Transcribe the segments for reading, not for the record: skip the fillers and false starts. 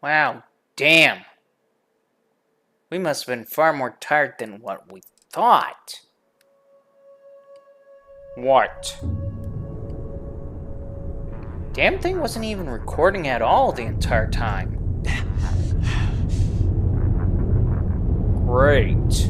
Wow, damn. We must have been far more tired than what we thought. What? Damn thing wasn't even recording at all the entire time. Great.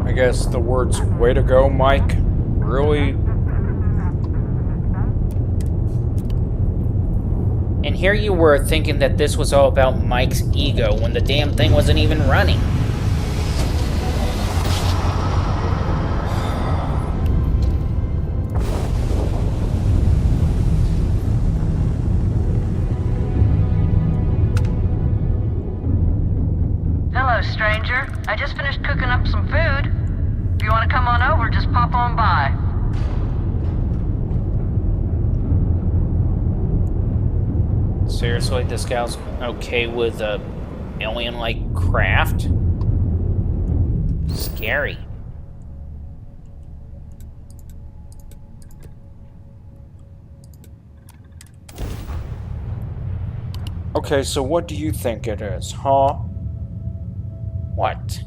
I guess the words "way to go, Mike" really. And here you were thinking that this was all about Mike's ego when the damn thing wasn't even running. Hello, stranger. I just finished cooking up some food. If you want to come on over, just pop on by. Seriously, this gal's okay with alien-like craft? Scary. Okay, so what do you think it is, huh? What?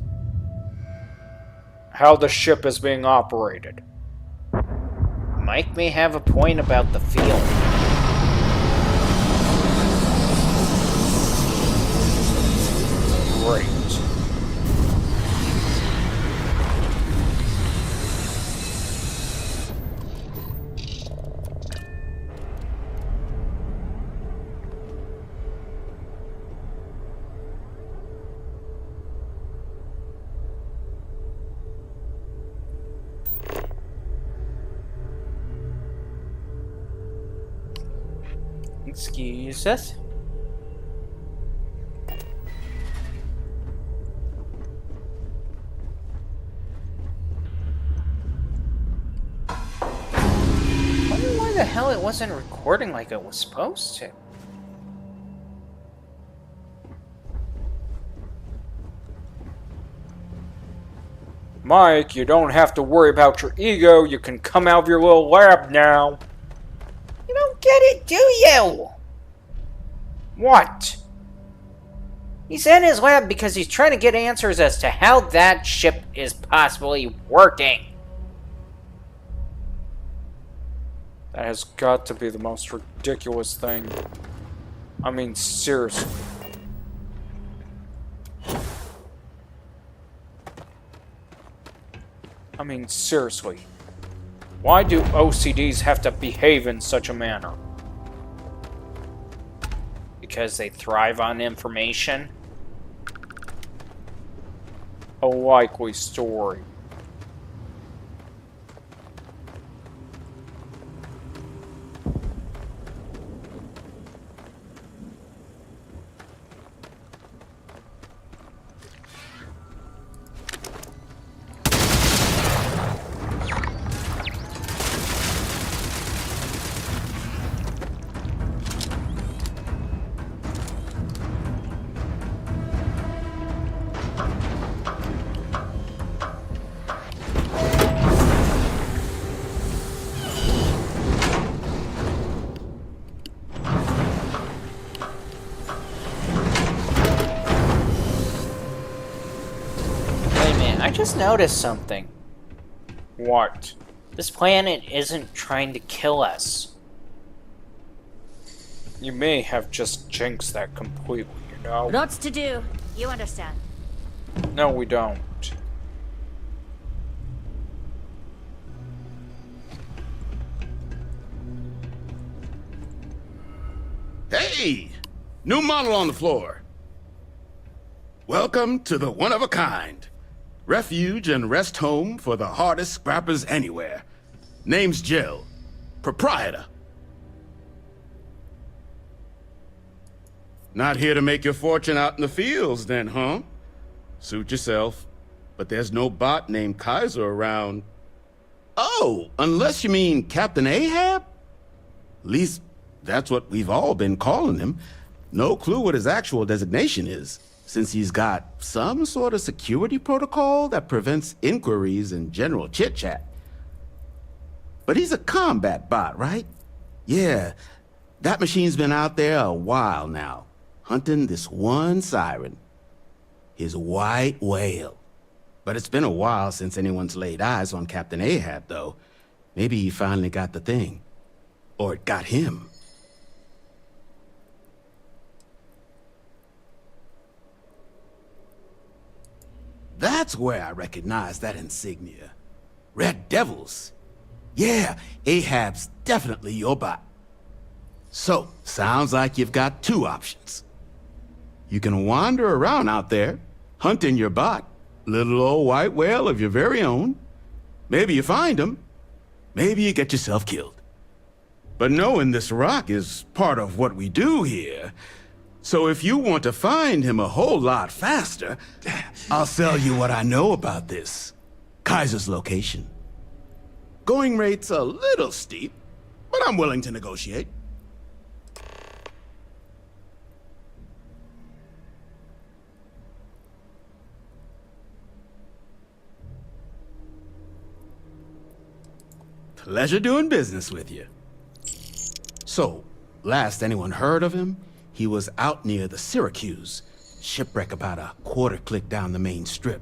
How the ship is being operated. Mike may have a point about the field. Great. Excuse us. Wonder why the hell it wasn't recording like it was supposed to. Mike, you don't have to worry about your ego. You can come out of your little lab now. You don't get it, do you? What? He's in his lab because he's trying to get answers as to how that ship is possibly working. That has got to be the most ridiculous thing. I mean, seriously. I mean, seriously. Why do OCDs have to behave in such a manner? Because they thrive on information? A likely story. I just noticed something. What? This planet isn't trying to kill us. You may have just jinxed that completely, you know? Lots to do. You understand. No, we don't. Hey! New model on the floor. Welcome to the one-of-a-kind. Refuge and rest home for the hardest scrappers anywhere. Name's Jill. Proprietor. Not here to make your fortune out in the fields then, huh? Suit yourself. But there's no bot named Kaiser around. Oh, unless you mean Captain Ahab? At least, that's what we've all been calling him. No clue what his actual designation is. since he's got some sort of security protocol that prevents inquiries and general chit-chat. But he's a combat bot, right? Yeah, that machine's been out there a while now, hunting this one siren. His white whale. But it's been a while since anyone's laid eyes on Captain Ahab, though. Maybe he finally got the thing. Or it got him. That's where I recognize that insignia. Red Devils. Yeah, Ahab's definitely your bot. So, sounds like you've got two options. You can wander around out there, hunting your bot, little old white whale of your very own. Maybe you find him. Maybe you get yourself killed. But knowing this rock is part of what we do here. So if you want to find him a whole lot faster, I'll sell you what I know about this. Kaiser's location. Going rate's a little steep, but I'm willing to negotiate. Pleasure doing business with you. So, last anyone heard of him, he was out near the Syracuse, shipwreck about a quarter click down the main strip.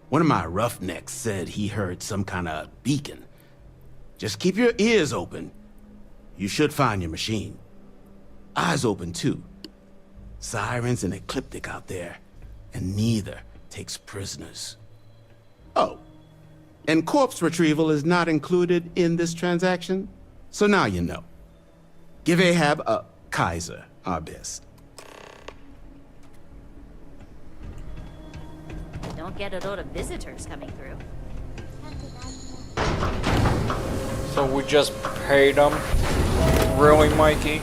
One of my roughnecks said he heard some kind of beacon. Just keep your ears open. You should find your machine. Eyes open too. Sirens and Ecliptic out there, and neither takes prisoners. Oh, and corpse retrieval is not included in this transaction, so now you know. Give Ahab a Kaiser our best. Don't get a lot of visitors coming through. So we just paid them? Really, Mikey?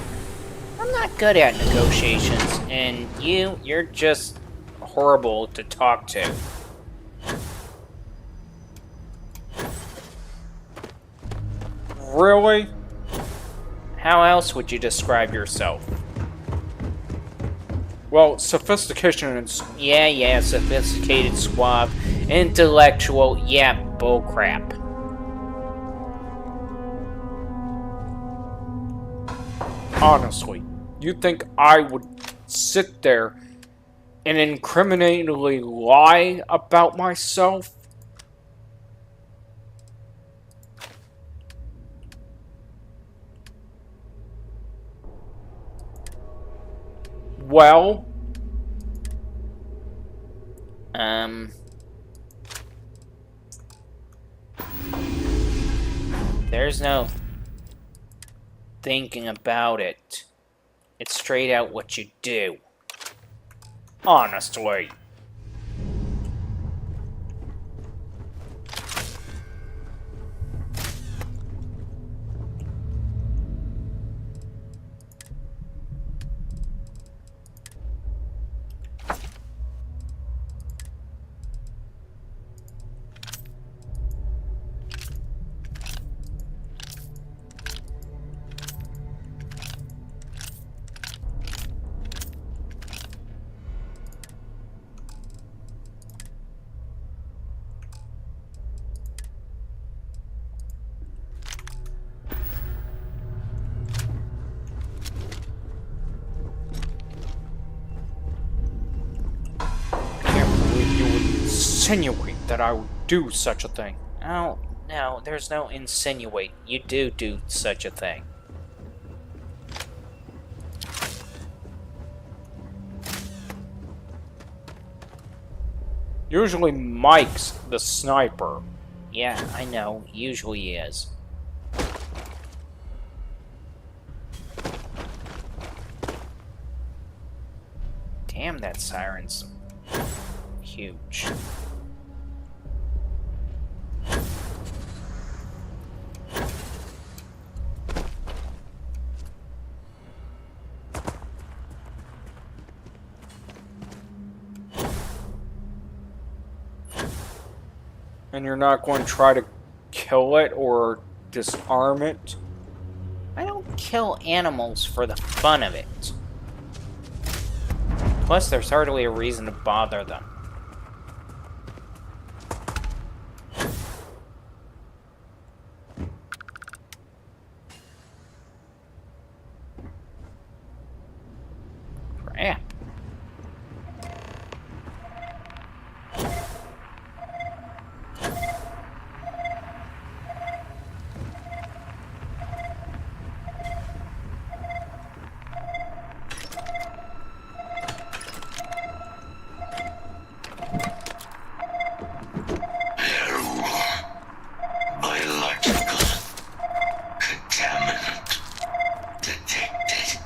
I'm not good at negotiations, and you're just horrible to talk to. Really? How else would you describe yourself? Well, sophistication and... Yeah, sophisticated, suave, intellectual, yeah, bullcrap. Honestly, you think I would sit there and incriminatingly lie about myself? Well, there's no thinking about it. It's straight out what you do. Honestly. Insinuate that I would do such a thing. Oh, no, there's no insinuate. You do such a thing. Usually Mike's the sniper. Yeah, I know. Usually he is. Damn, that siren's huge. And you're not going to try to kill it or disarm it? I don't kill animals for the fun of it. Plus, there's hardly a reason to bother them. Crap. Biological contaminant detected.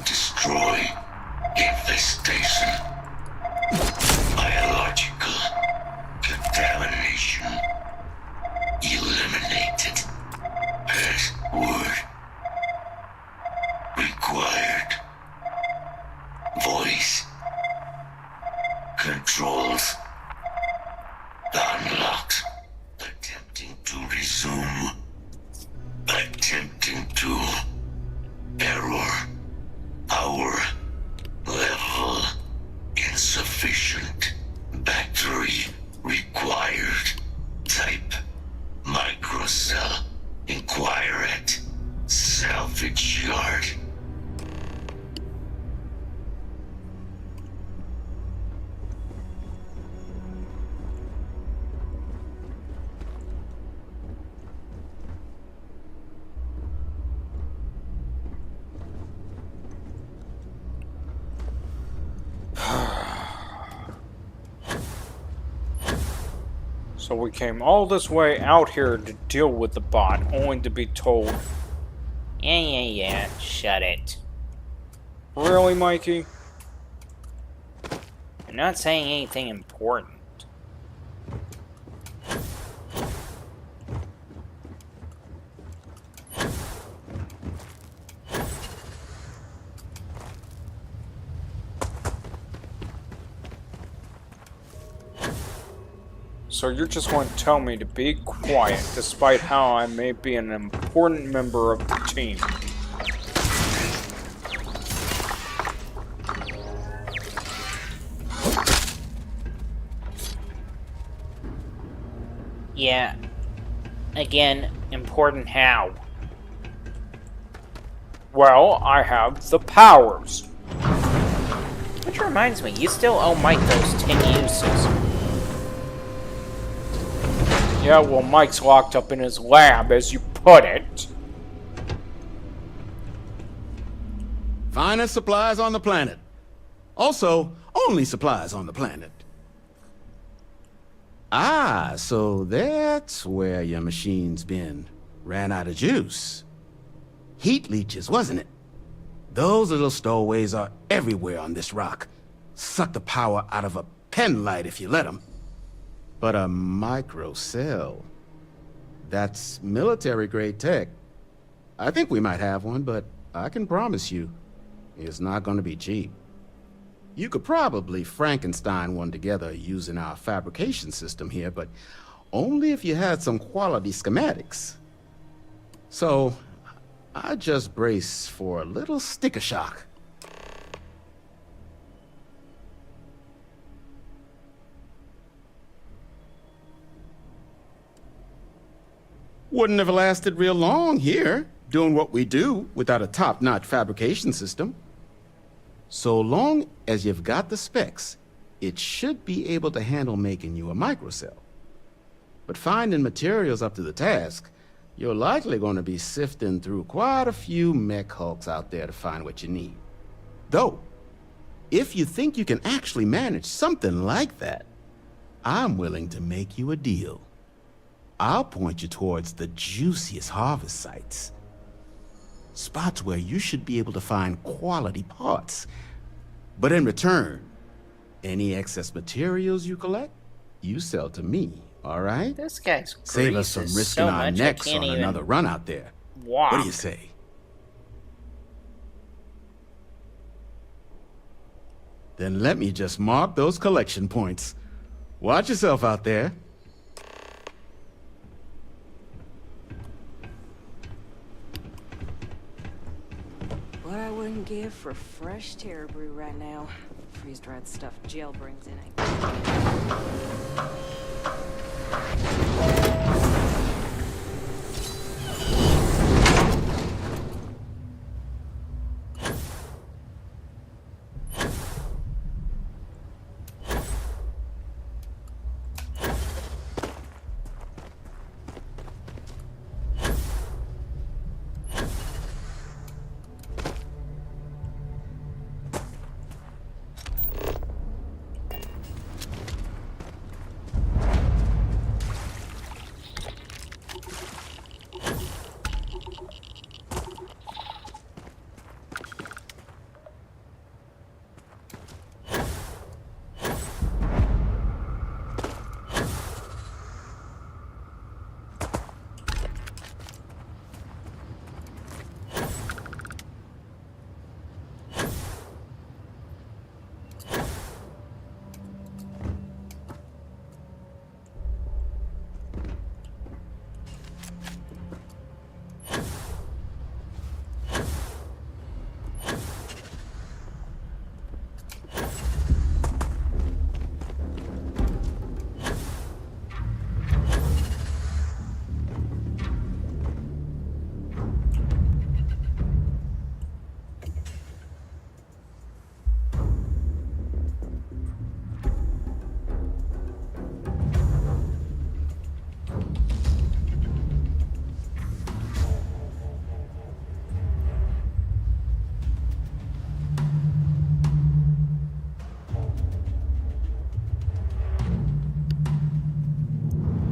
Destroy infestation. Biological contamination eliminated. Password required. Voice controls unlocked. Attempting to resume. Attempting to. Error. Power level insufficient. Battery required. Type microcell. Inquire at salvage yard. So we came all this way out here to deal with the bot, only to be told, yeah, shut it. Really, Mikey? I'm not saying anything important. So you're just going to tell me to be quiet, despite how I may be an important member of the team. Yeah. Again, important how? Well, I have the powers. Which reminds me, you still owe Mike those 10 uses. Yeah, well, Mike's locked up in his lab, as you put it. Finest supplies on the planet. Also, only supplies on the planet. Ah, so that's where your machine's been. Ran out of juice. Heat leeches, wasn't it? Those little stowaways are everywhere on this rock. Suck the power out of a pen light if you let them. But a microcell, that's military-grade tech. I think we might have one, but I can promise you, it's not going to be cheap. You could probably Frankenstein one together using our fabrication system here, but only if you had some quality schematics. So, I just brace for a little sticker shock. Wouldn't have lasted real long here, doing what we do without a top-notch fabrication system. So long as you've got the specs, it should be able to handle making you a microcell. But finding materials up to the task, you're likely going to be sifting through quite a few mech hulks out there to find what you need. Though, if you think you can actually manage something like that, I'm willing to make you a deal. I'll point you towards the juiciest harvest sites. Spots where you should be able to find quality parts. But in return, any excess materials you collect, you sell to me, all right? This guy's Save us from risking our necks on another run out there. Walk. What do you say? Then let me just mark those collection points. Watch yourself out there. What I wouldn't gear for fresh terror brew right now. Freeze-dried stuff jail brings in.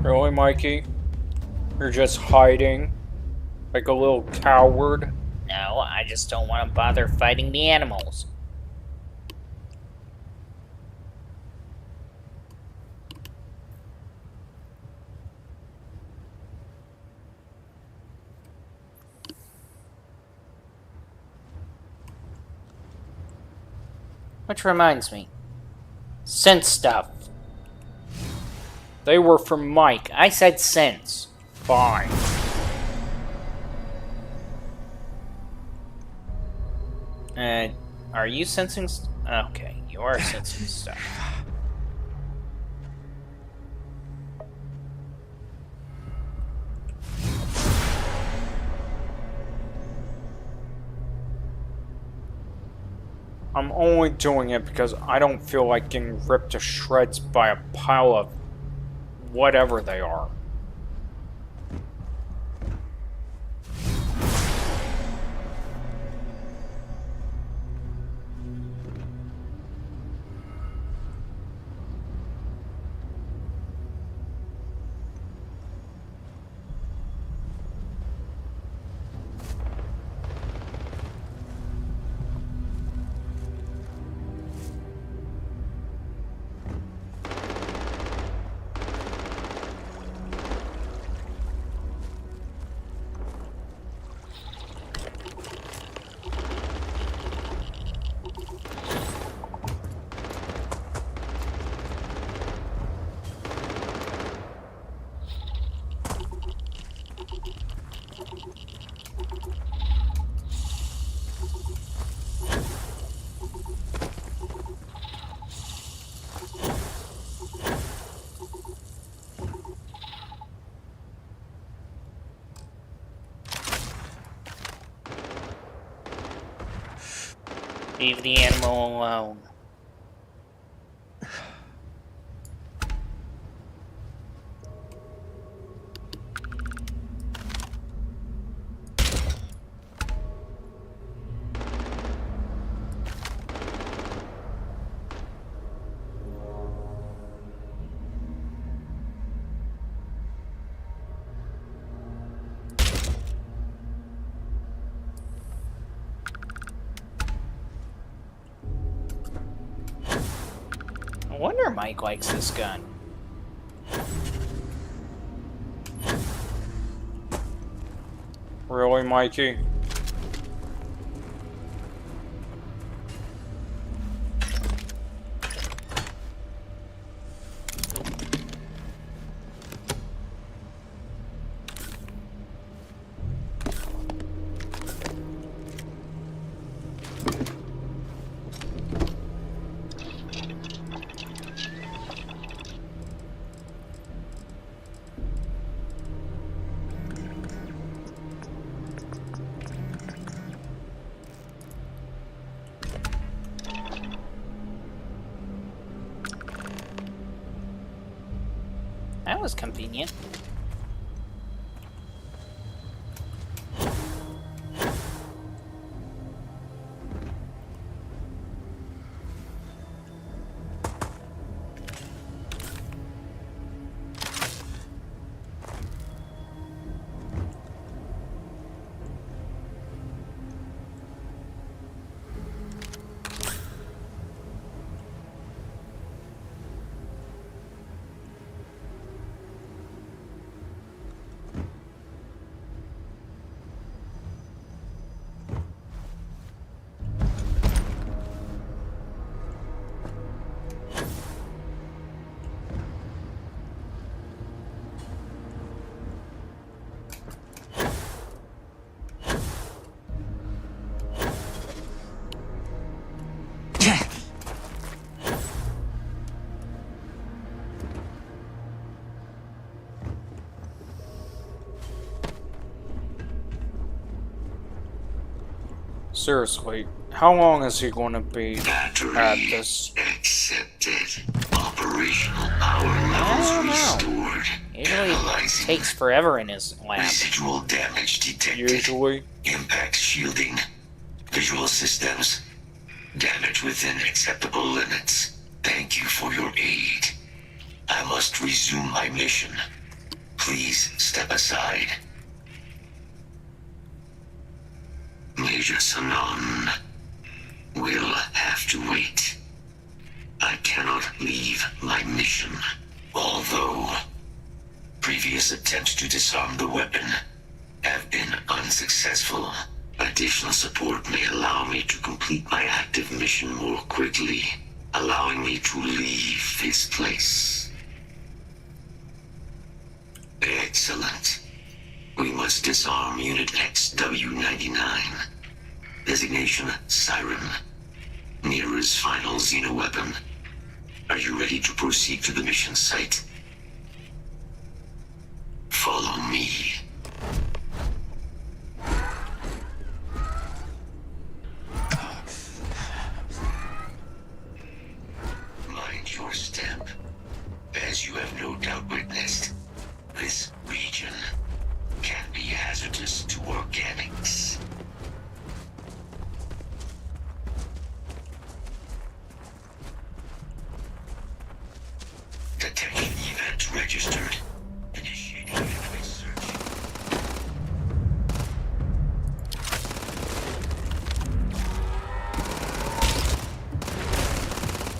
Really, Mikey? You're just hiding? Like a little coward? No, I just don't want to bother fighting the animals. Which reminds me. Sense stuff. They were from Mike. I said sense. Fine. Are you sensing okay, you are sensing stuff. I'm only doing it because I don't feel like getting ripped to shreds by a pile of whatever they are. Leave the animal alone. I wonder Mike likes this gun. Really, Mikey? That was convenient. Seriously, how long is he going to be at Battery this? accepted. Operational power I don't levels know. restored. Usually Analyzing. takes forever in his lab. Residual damage detected. Usually. Impact shielding. Visual systems. Damage within acceptable limits. Thank you for your aid. I must resume my mission. Please step aside. Major Sanon will have to wait. I cannot leave my mission. Although previous attempts to disarm the weapon have been unsuccessful, additional support may allow me to complete my active mission more quickly, allowing me to leave this place. Excellent. We must disarm Unit XW-99. Designation Siren. Nearest final xenoweapon. Are you ready to proceed to the mission site? Follow me. Mind your step. As you have no doubt witnessed, this region can be hazardous to organics. Detection event registered. Initiating enemy search.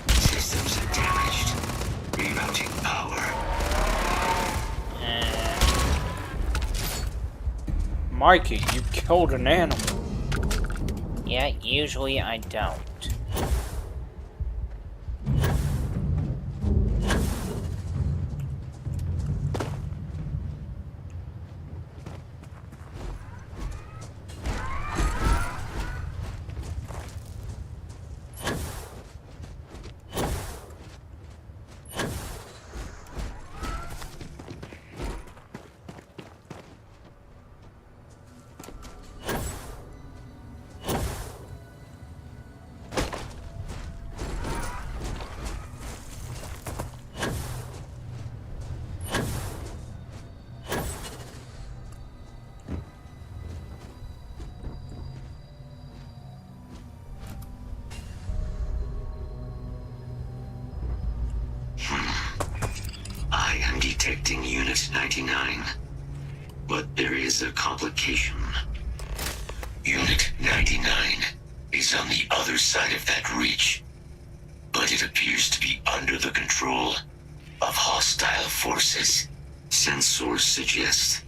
Systems damaged. Rerouting power. Mikey, you killed an animal. Yeah, usually I don't. I am detecting Unit 99. But there is a complication. Unit 99 is on the other side of that reach. But it appears to be under the control of hostile forces. Sensors suggest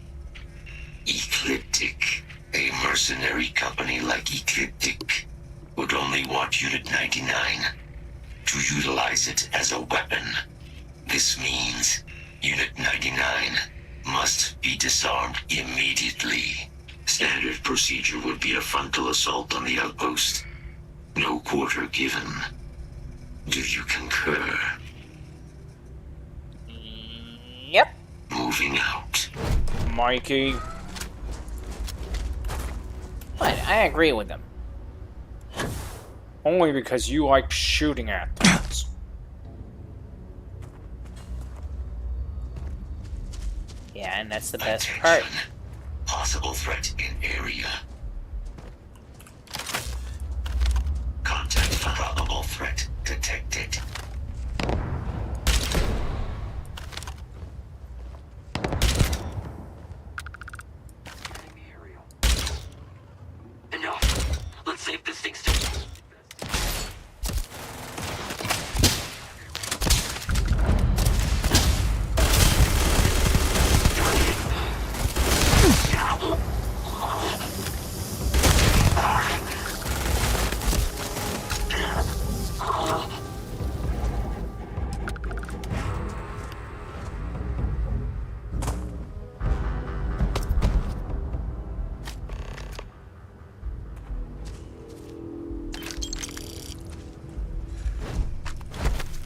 Ecliptic. A mercenary company like Ecliptic would only want Unit 99 to utilize it as a weapon. This means Unit 99 must be disarmed immediately. Standard procedure would be a frontal assault on the outpost. No quarter given. Do you concur? Yep. Moving out. Mikey, But I agree with them. only because you like shooting at things. and that's the best part. Attention. Possible threat in area. Contact for probable threat detected. Enough. Let's save this thing still.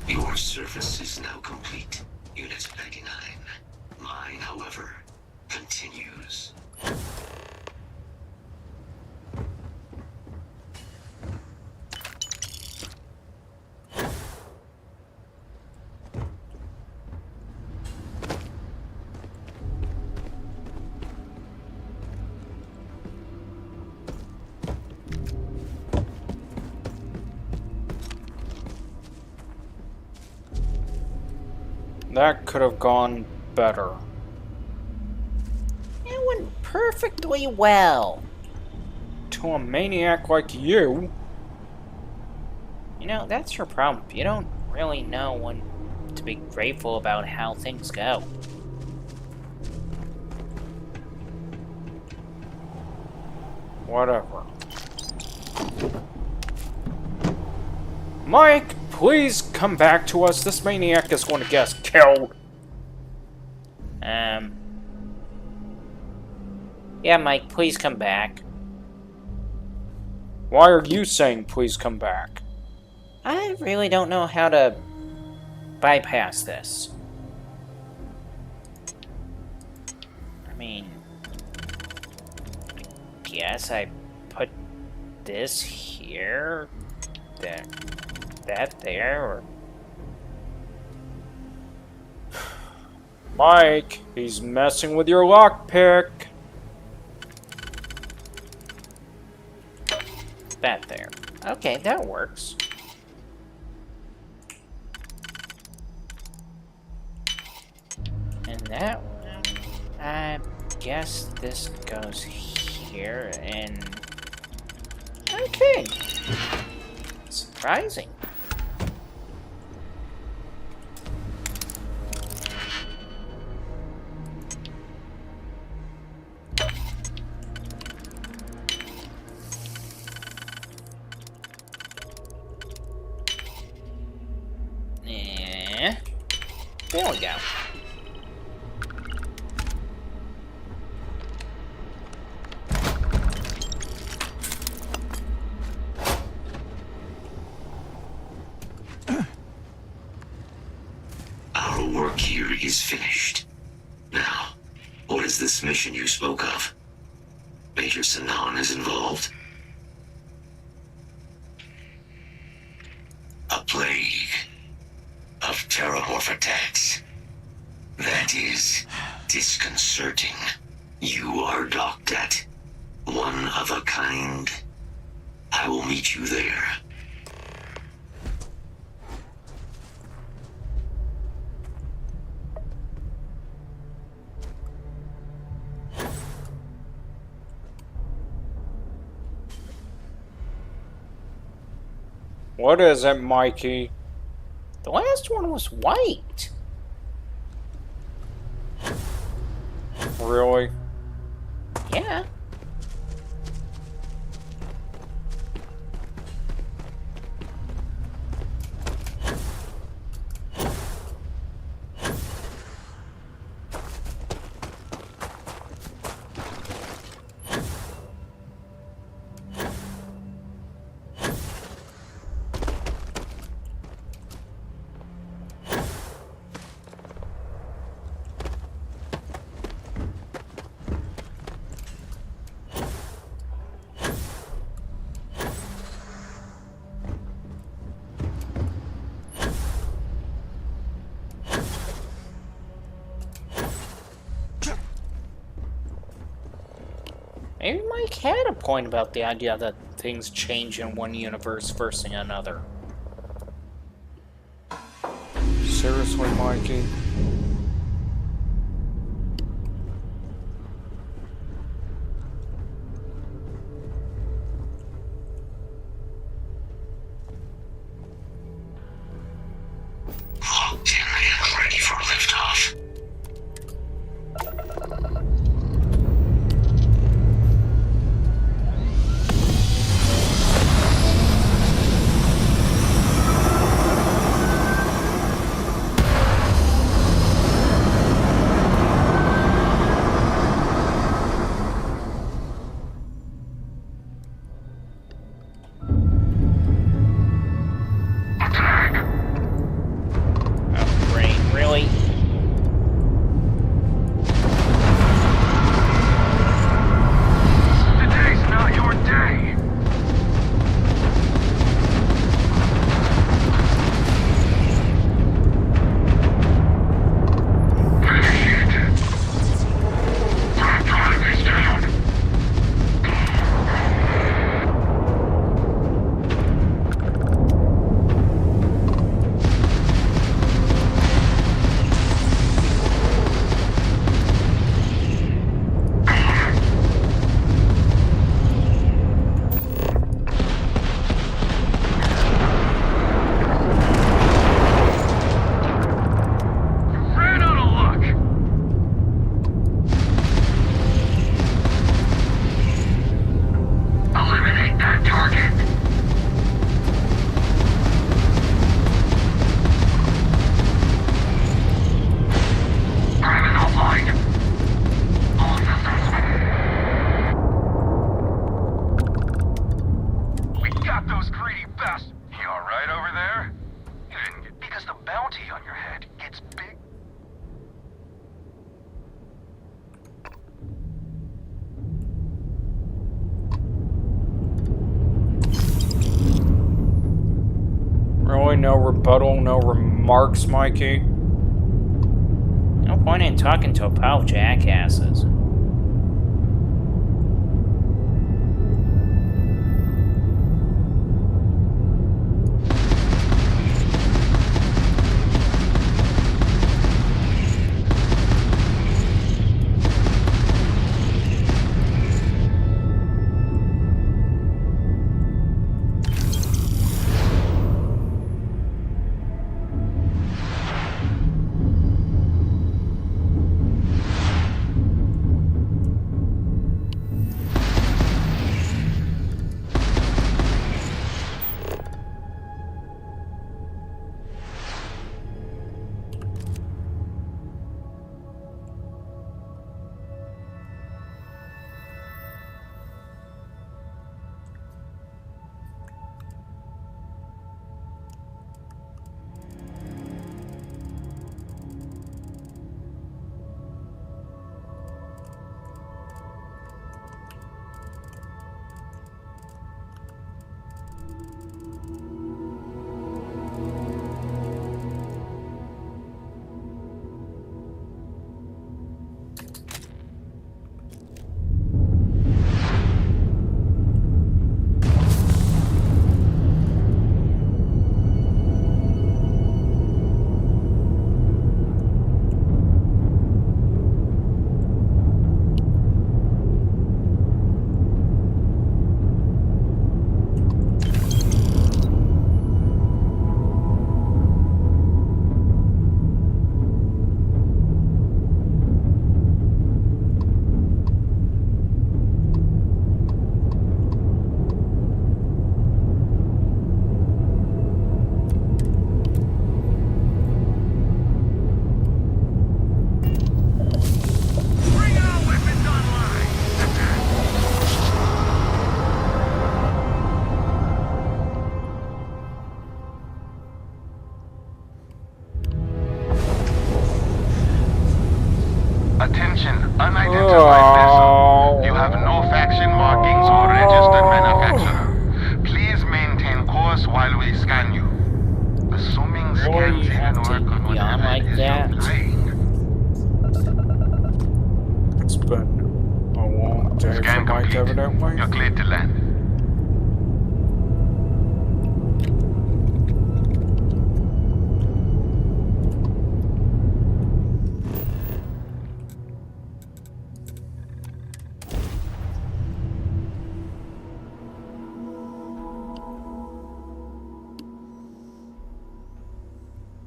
Your service is now complete, Unit 99. Mine, however, continues. That could have gone better. It went perfectly well. To a maniac like you. You know, that's your problem. You don't really know when to be grateful about how things go. Whatever. Mike, please come back to us. This maniac is going to get us killed. Yeah, Mike, please come back. Why are you saying please come back? I really don't know how to bypass this. I mean, I guess I put this here, that there, or... Mike, he's messing with your lockpick. that there. Okay, that works. And that one, I guess this goes here, and... Okay. Surprising. There we go. Our work here is finished. Now, what is this mission you spoke of? Major Sanan is involved? A plague of terramorph attacks. That is disconcerting. You are docked at one of a kind. I will meet you there. What is it, Mikey? The last one was white. Really? Yeah. Maybe Mike had a point about the idea that things change in one universe versus another. Seriously, Mikey? Locked in and ready for liftoff. Oh, brain, really? Today's not your day. Ran out of luck. Eliminate that target. Private outline. All systems. We got those greedy bastards. You alright over there? You didn't get... Because the bounty on your head gets big. Really? No rebuttal, no remarks, Mikey? No point in talking to a pile of jackasses. Bring our weapons online. Attention, unidentified vessel. You have no faction markings or registered manufacturer. Please maintain course while we scan you. Assuming Really, you scans have even to work on be on like whatever it is that? you're playing. It's been a long day for Scan Mike, complete. evidently. You're cleared to land.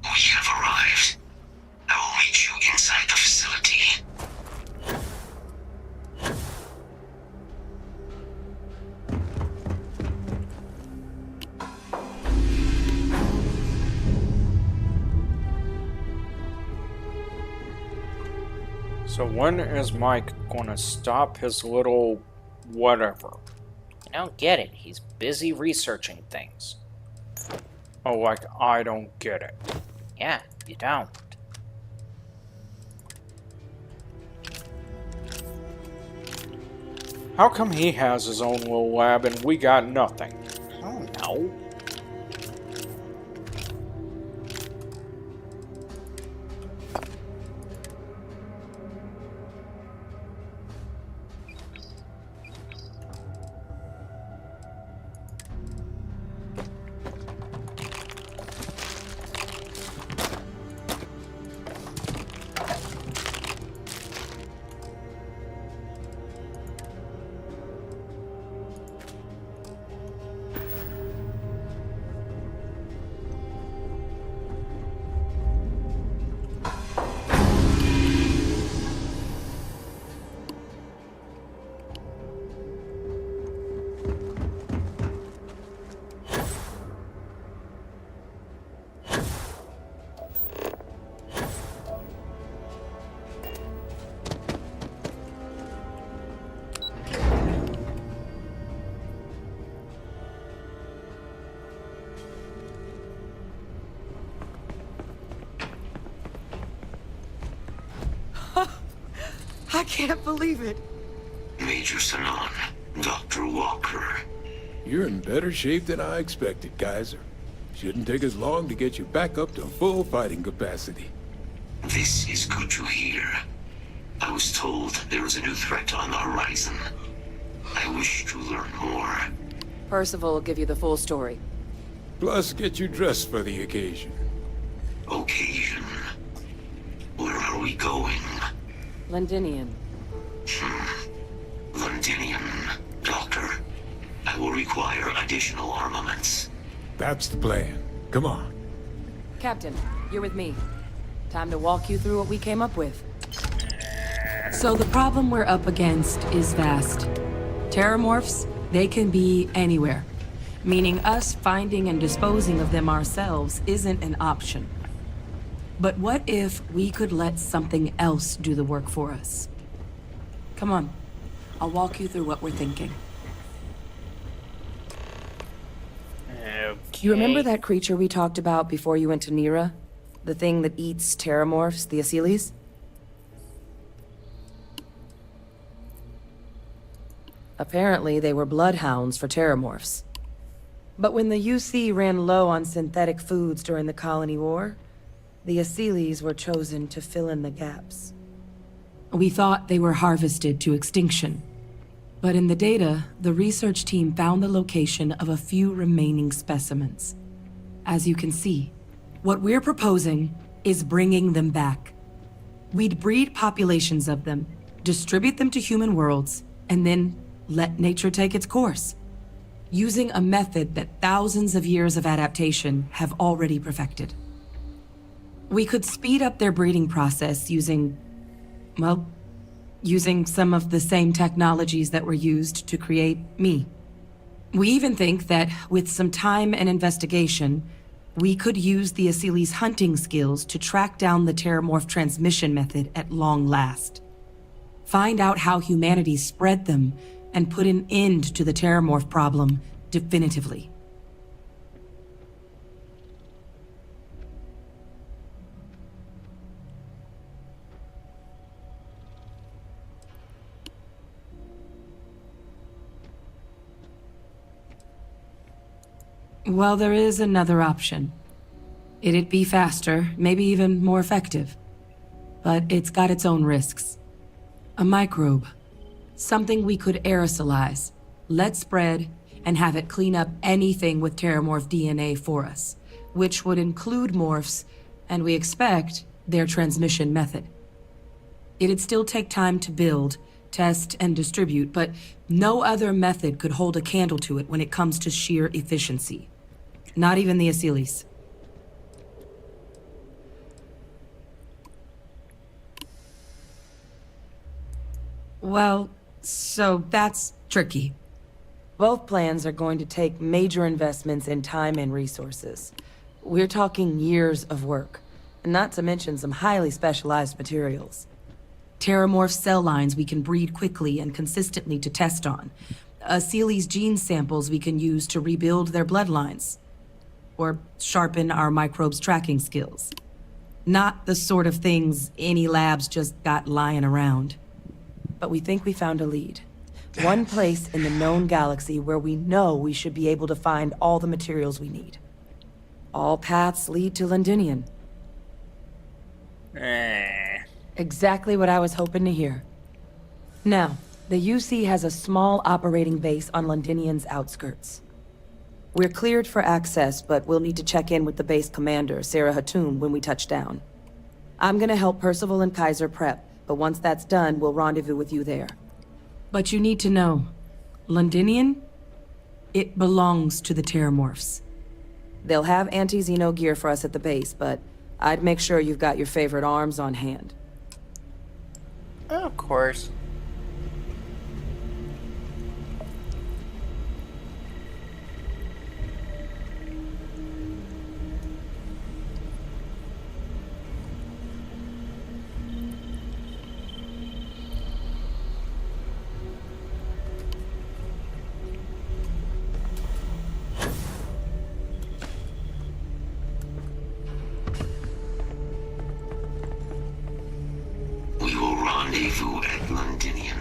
We have arrived. I will meet you inside the facility. So when is Mike gonna stop his little whatever? I don't get it. He's busy researching things. Oh, like, I don't get it. Yeah, you don't. How come he has his own little lab and we got nothing? I don't know. I can't believe it. Major Sanan, Dr. Walker. You're in better shape than I expected, Kaiser. Shouldn't take us long to get you back up to full fighting capacity. This is good to hear. I was told there was a new threat on the horizon. I wish to learn more. Percival will give you the full story. Plus, get you dressed for the occasion. Occasion. Where are we going? Londinian. Londinian. Doctor, I will require additional armaments. That's the plan. Come on. Captain, you're with me. Time to walk you through what we came up with. So the problem we're up against is vast. Terramorphs, they can be anywhere. Meaning us finding and disposing of them ourselves isn't an option. But what if we could let something else do the work for us? Come on. I'll walk you through what we're thinking. Okay. You remember that creature we talked about before you went to Nira? The thing that eats terramorphs, the Asylees? Apparently, they were bloodhounds for terramorphs. But when the UC ran low on synthetic foods during the Colony War, the Asylees were chosen to fill in the gaps. We thought they were harvested to extinction. But in the data, the research team found the location of a few remaining specimens. As you can see, what we're proposing is bringing them back. We'd breed populations of them, distribute them to human worlds, and then let nature take its course. Using a method that thousands of years of adaptation have already perfected. We could speed up their breeding process using some of the same technologies that were used to create me. We even think that with some time and investigation, we could use the Asylees' hunting skills to track down the terramorph transmission method at long last. Find out how humanity spread them and put an end to the terramorph problem definitively. Well, there is another option. It'd be faster, maybe even more effective. But it's got its own risks. A microbe. Something we could aerosolize, let spread, and have it clean up anything with Terramorph DNA for us, which would include morphs, and we expect their transmission method. It'd still take time to build, test, and distribute, but no other method could hold a candle to it when it comes to sheer efficiency. Not even the Asylees. Well, so that's tricky. Both plans are going to take major investments in time and resources. We're talking years of work, not to mention some highly specialized materials. Terramorph cell lines we can breed quickly and consistently to test on. Asylees gene samples we can use to rebuild their bloodlines. Or sharpen our microbes tracking skills. Not the sort of things any labs just got lying around. But we think we found a lead. One place in the known galaxy where we know we should be able to find all the materials we need. All paths lead to Londinian. Exactly what I was hoping to hear. Now, the UC has a small operating base on Londinian's outskirts. We're cleared for access, but we'll need to check in with the base commander, Sarah Hatum, when we touch down. I'm gonna help Percival and Kaiser prep, but once that's done, we'll rendezvous with you there. But you need to know, Londinian, it belongs to the Terramorphs. They'll have anti-Xeno gear for us at the base, but I'd make sure you've got your favorite arms on hand. Of course. We will rendezvous at Londinian.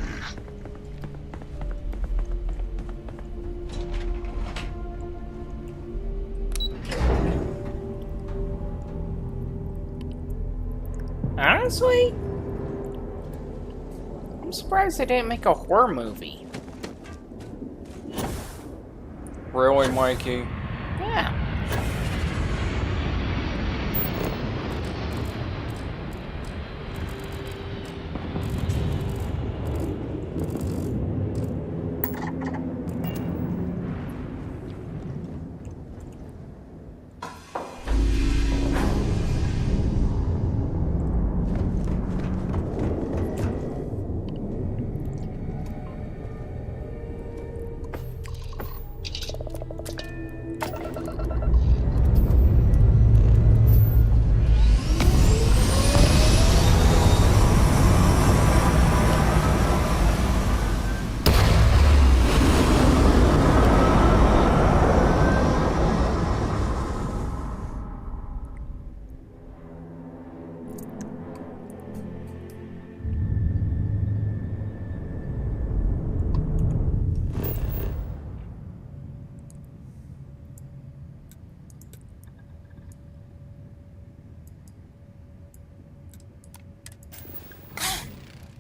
Honestly, I'm surprised they didn't make a horror movie. Really, Mikey? Yeah.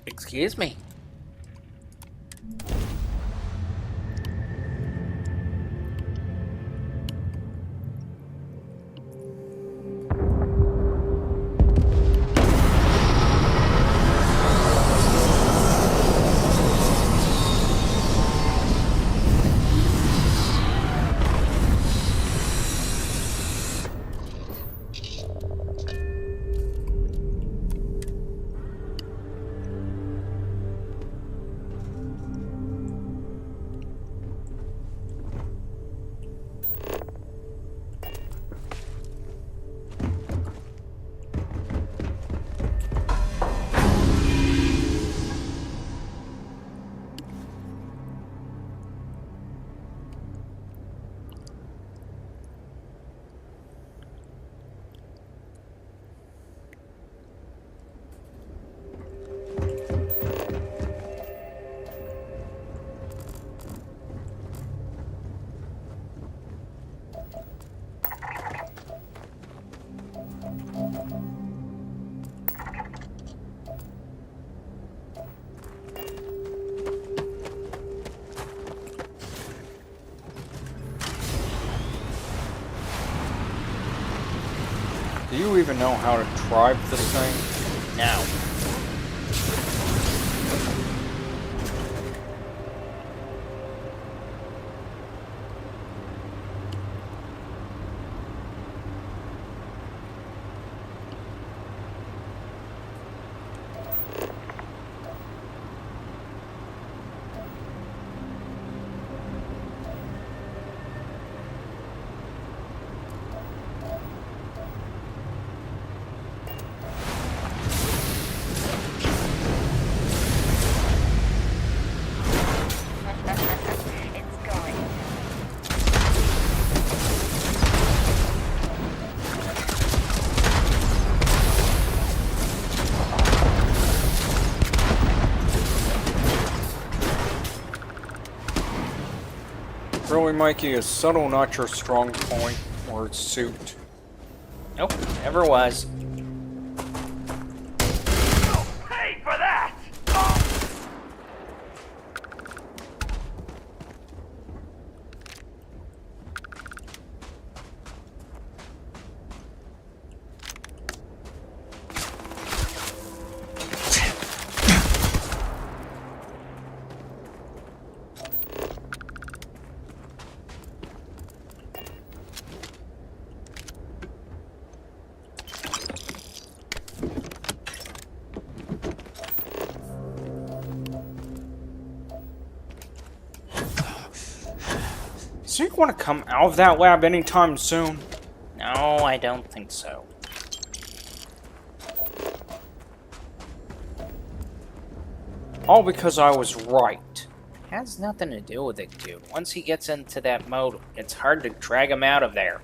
Excuse me. Do you even know how to drive this thing? No. Really, Mikey, is subtle not your strong point, or suit? Nope, never was. Pay for that! So you want to come out of that lab anytime soon? No, I don't think so. All because I was right. Has nothing to do with it, dude. Once he gets into that mode, it's hard to drag him out of there.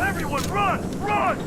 Everyone run! Run!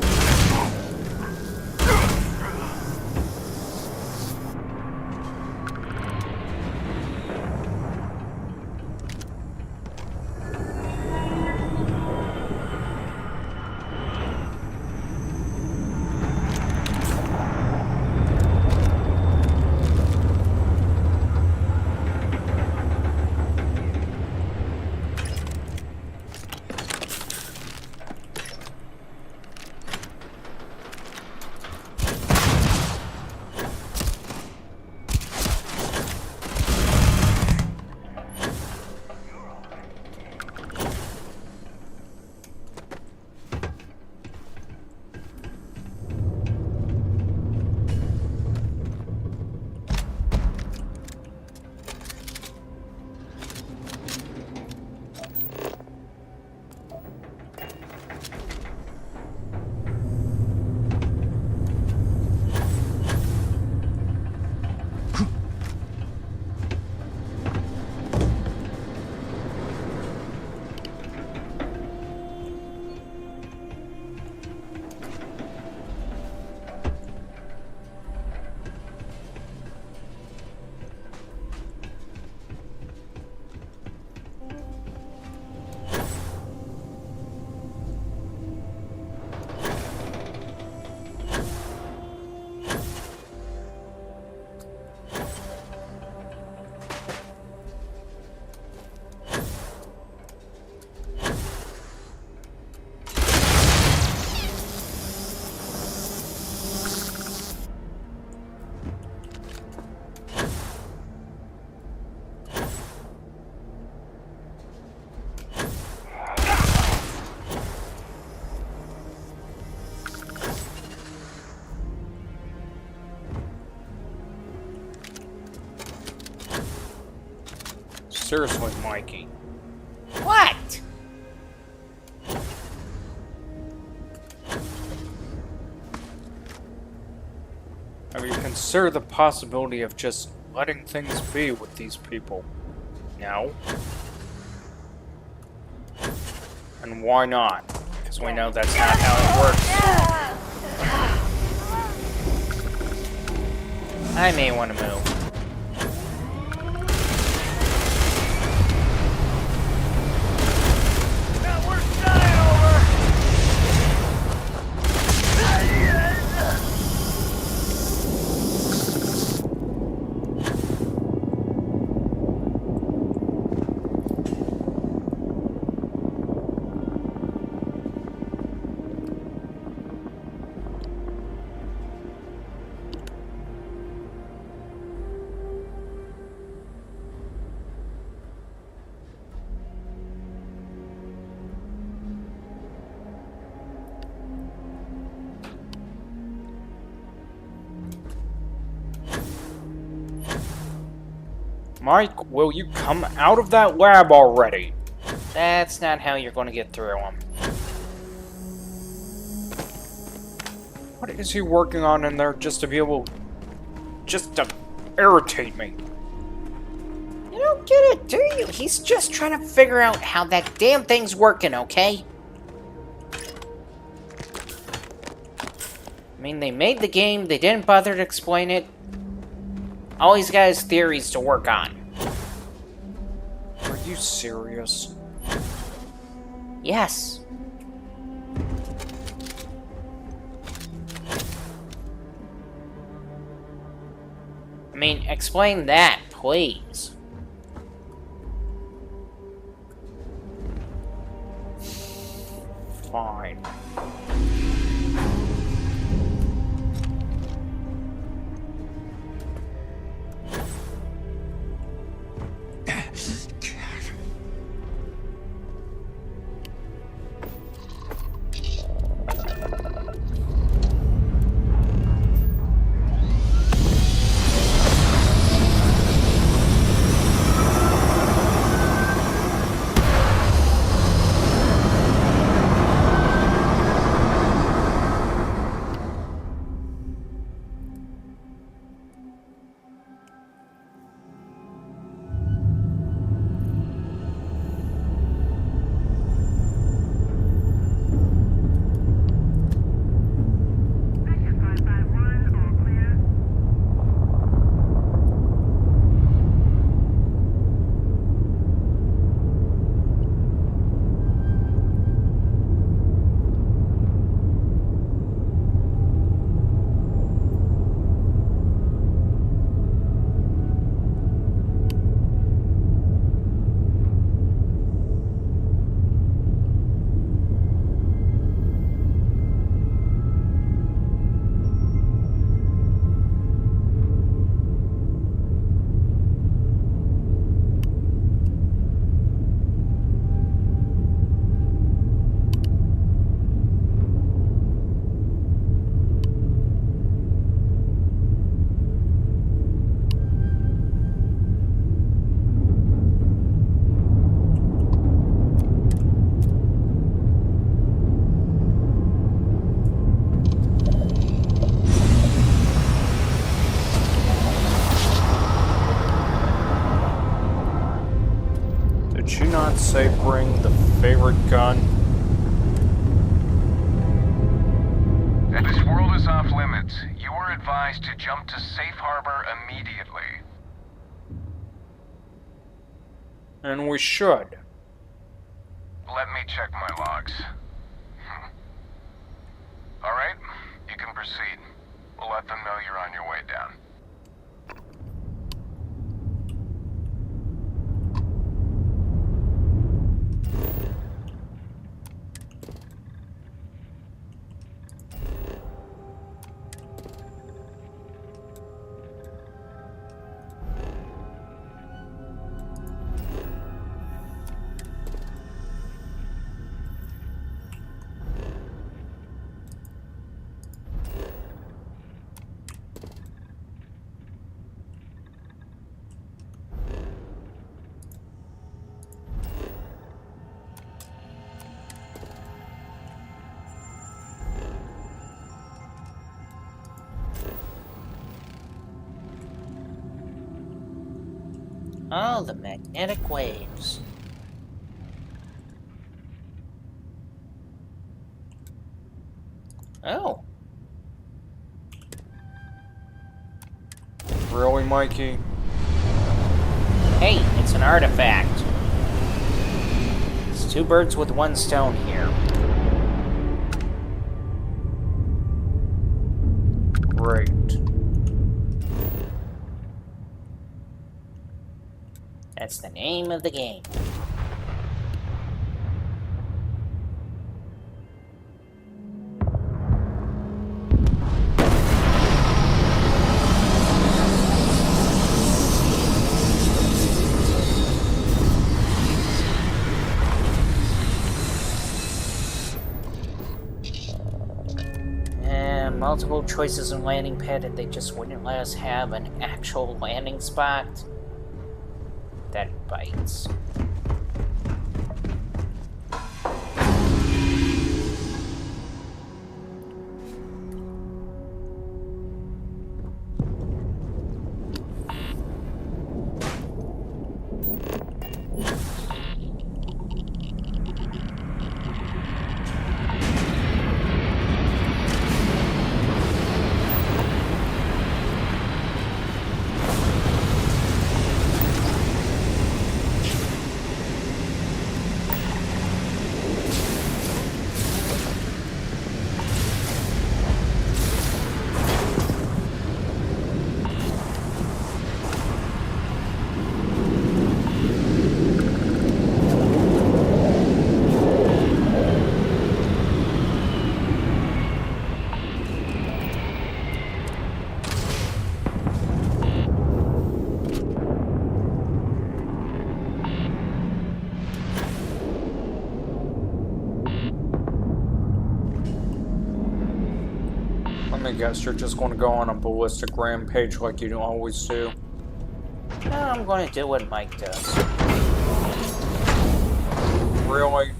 Seriously, Mikey. What? Have you considered the possibility of just letting things be with these people? No. And why not? Because we know that's not how it works. I may want to move. Mike, will you come out of that lab already? That's not how you're going to get through them. What is he working on in there just to be able... just to irritate me? You don't get it, do you? He's just trying to figure out how that damn thing's working, okay? I mean, they made the game, they didn't bother to explain it. All he's got is theories to work on. Are you serious? Yes. I mean, explain that, please. Fine. Did she not say bring the favorite gun? This world is off limits. You are advised to jump to safe harbor immediately. And we should. Let me check my logs. Alright, you can proceed. We'll let them know you're on your way down. Oh, the magnetic waves. Oh. Really, Mikey? Hey, it's an artifact. It's two birds with one stone here. Great. That's the name of the game. Multiple choices in landing pad, and they just wouldn't let us have an actual landing spot. That bites. I guess you're just going to go on a ballistic rampage like you always do. I'm going to do what Mike does. Really?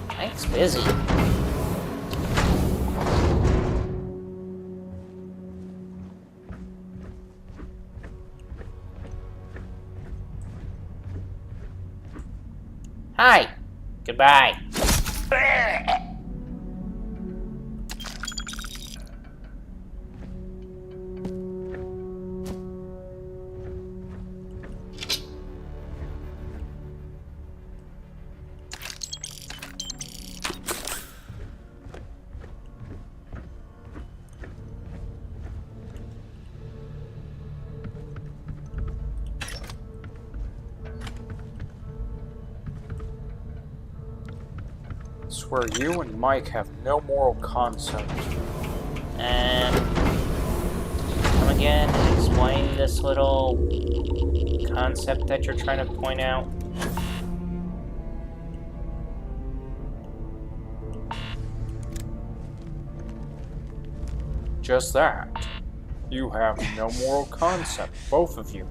Mike's busy. Hi. Goodbye. Swear you and Mike have no moral concept. And come again and explain this little concept that you're trying to point out. Just that. You have no moral concept, both of you.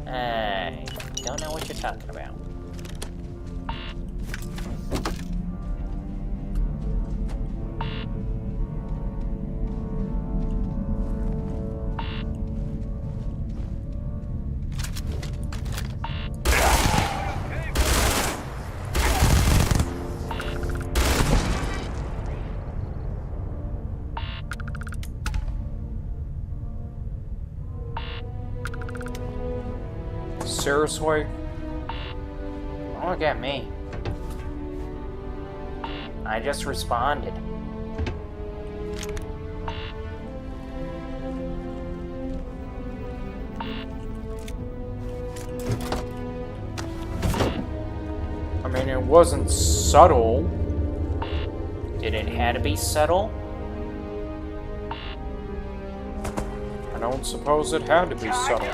I don't know what you're talking about. Seriously? Don't look at me. I just responded. I mean, it wasn't subtle. Did it have to be subtle? I don't suppose it had to be subtle.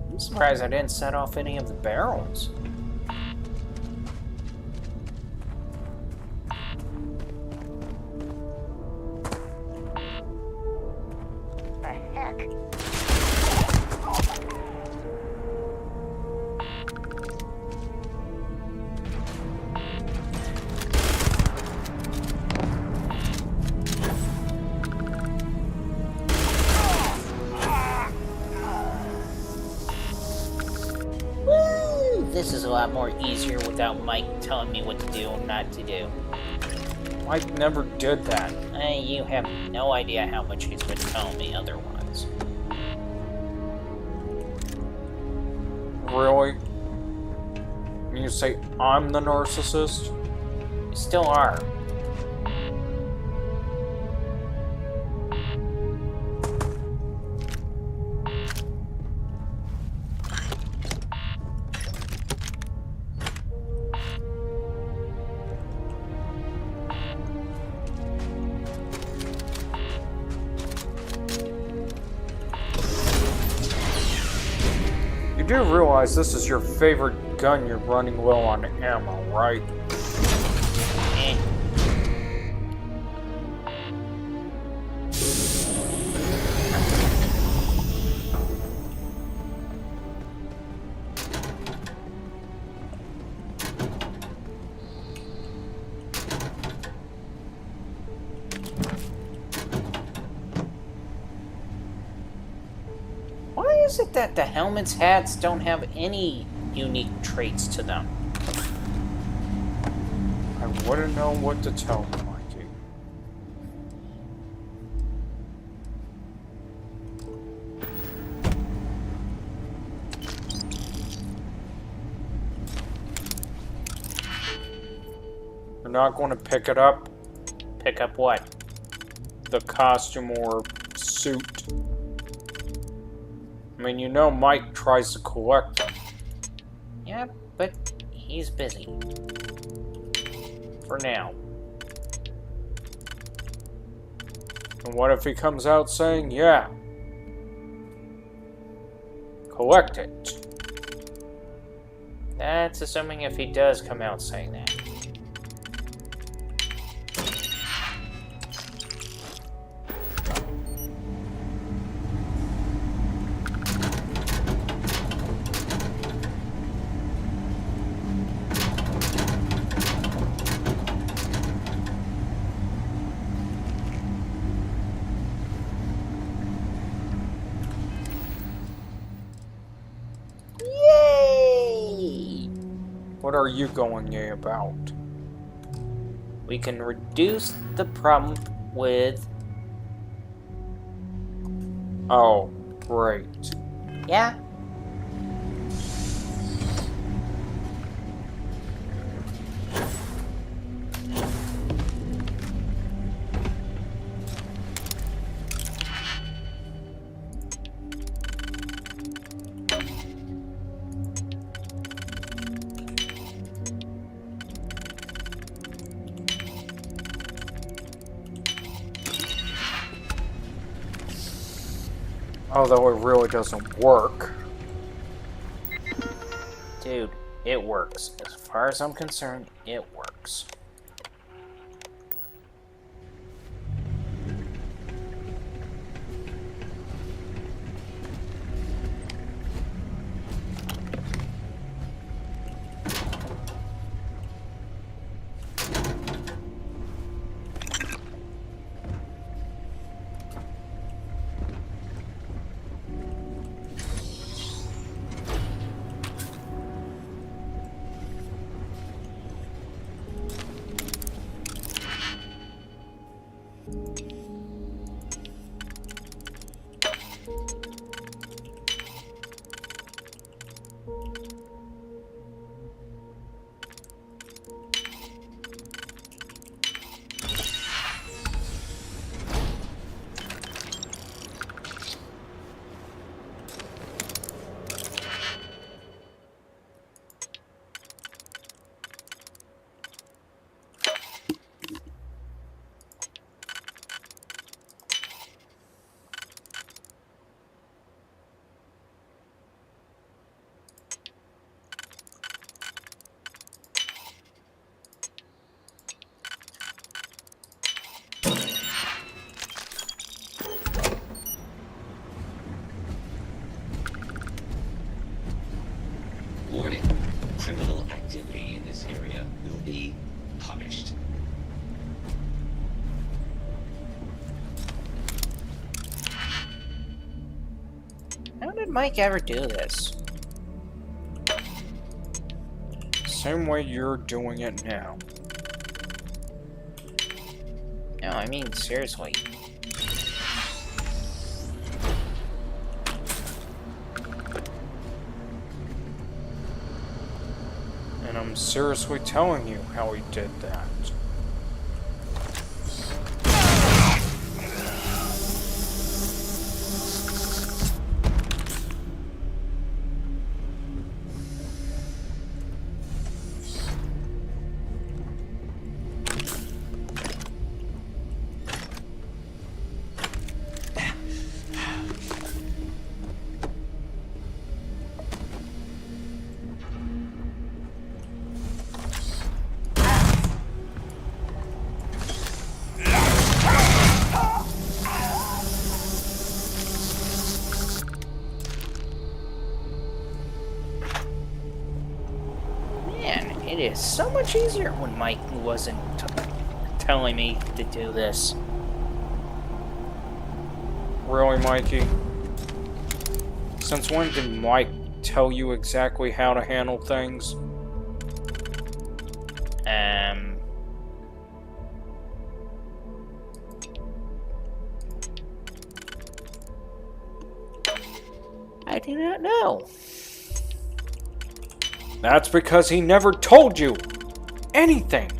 I'm surprised I didn't set off any of the barrels. The heck? this is a lot more easier without Mike telling me what to do and not to do. Mike never did that. You have no idea how much he's been telling me otherwise. Really? You say I'm the narcissist? You still are. You do realize this is your favorite gun you're running low on ammo, right? Eh. Why is it that the helmets' hats don't have any unique traits to them? I wouldn't know what to tell you, Mikey. You're not going to pick it up? Pick up what? The costume or suit? I mean, you know Mike tries to collect them. Yeah, but he's busy. For now. And what if he comes out saying, yeah, collect it? That's assuming if he does come out saying that. What are you going yay about? We can reduce the problem with... Oh, great. Yeah? Although it really doesn't work. Dude, it works. As far as I'm concerned, it works. Warning. Criminal activity in this area will be punished. How did Mike ever do this? same way you're doing it now. No, I mean, seriously. And I'm seriously telling you how he did that. It is so much easier when Mike wasn't telling me to do this. Really, Mikey? Since when did Mike tell you exactly how to handle things? I do not know. That's because he never told you anything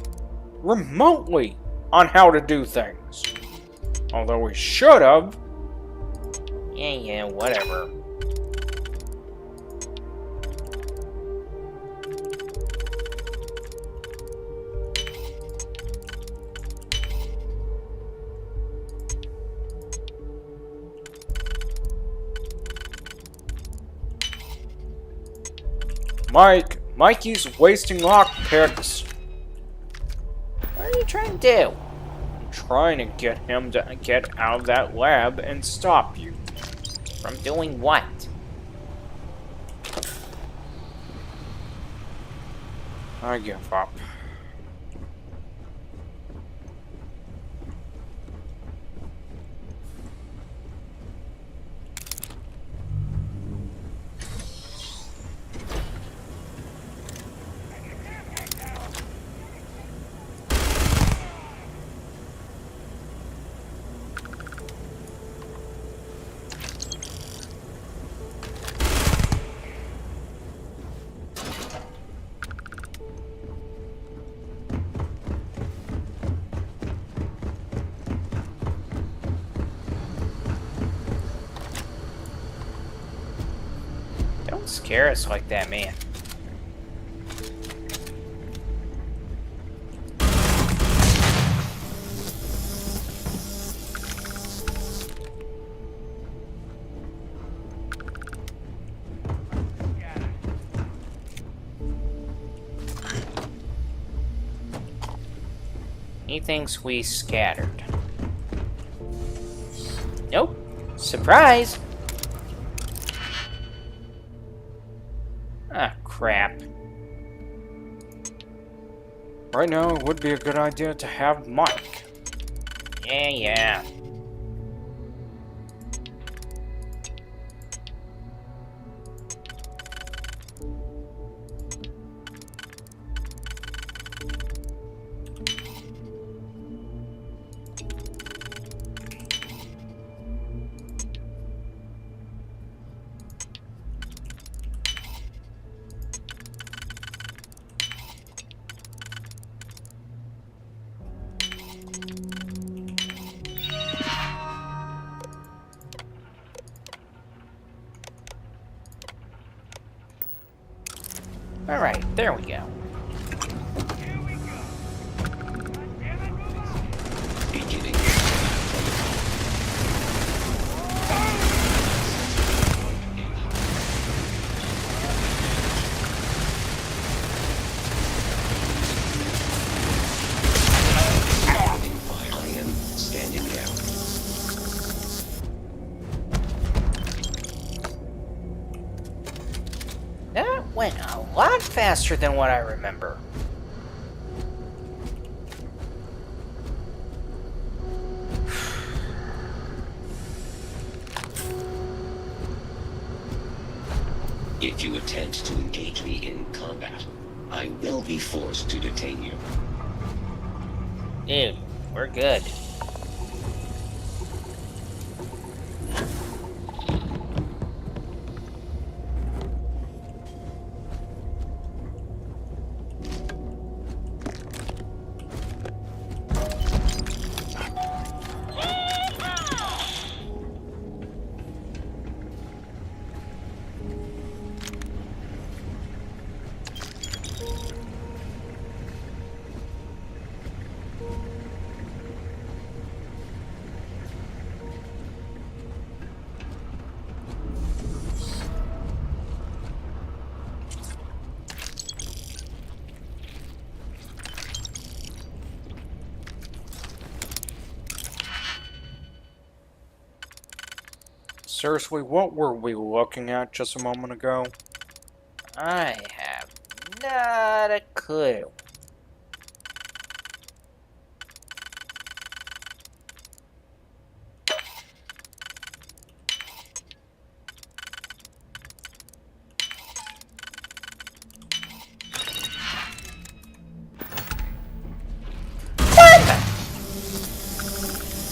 remotely on how to do things. Although he should have. Yeah, whatever. Mikey's wasting lockpicks. What are you trying to do? I'm trying to get him to get out of that lab and stop you. From doing what? I give up. Don't scare us like that, man. He thinks we scattered. Nope. Surprise! Ah, crap. Right now, it would be a good idea to have Mike. Yeah. Alright, there we go. That went a lot faster than what I remember. If you attempt to engage me in combat, I will be forced to detain you. Dude, we're good. Seriously, what were we looking at just a moment ago? I have not a clue.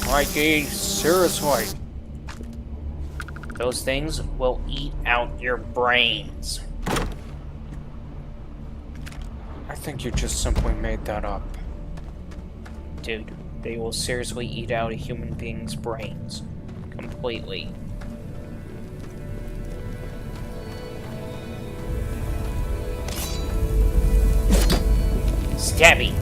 Mikey, seriously. Those things will eat out your brains. I think you just simply made that up. Dude, they will seriously eat out a human being's brains. Completely. Stabby!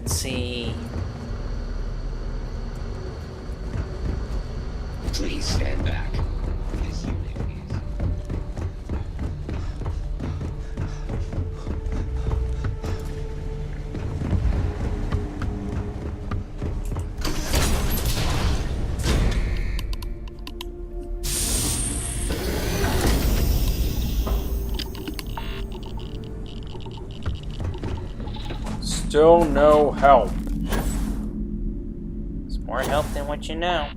See. Please stand back. This unit is... Still no help. It's more help than what you know.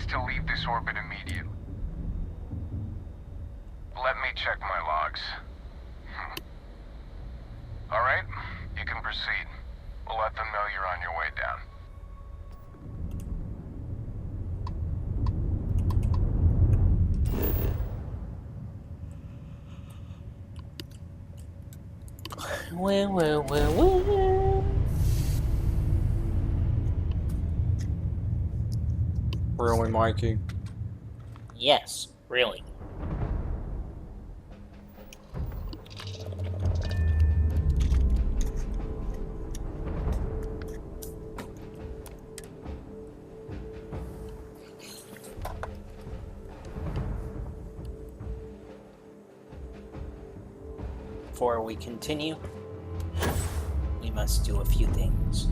To leave this orbit immediately. Let me check my logs. All right, you can proceed. We'll let them know you're on your way down. Well. Really, Mikey? Yes, really. Before we continue, we must do a few things.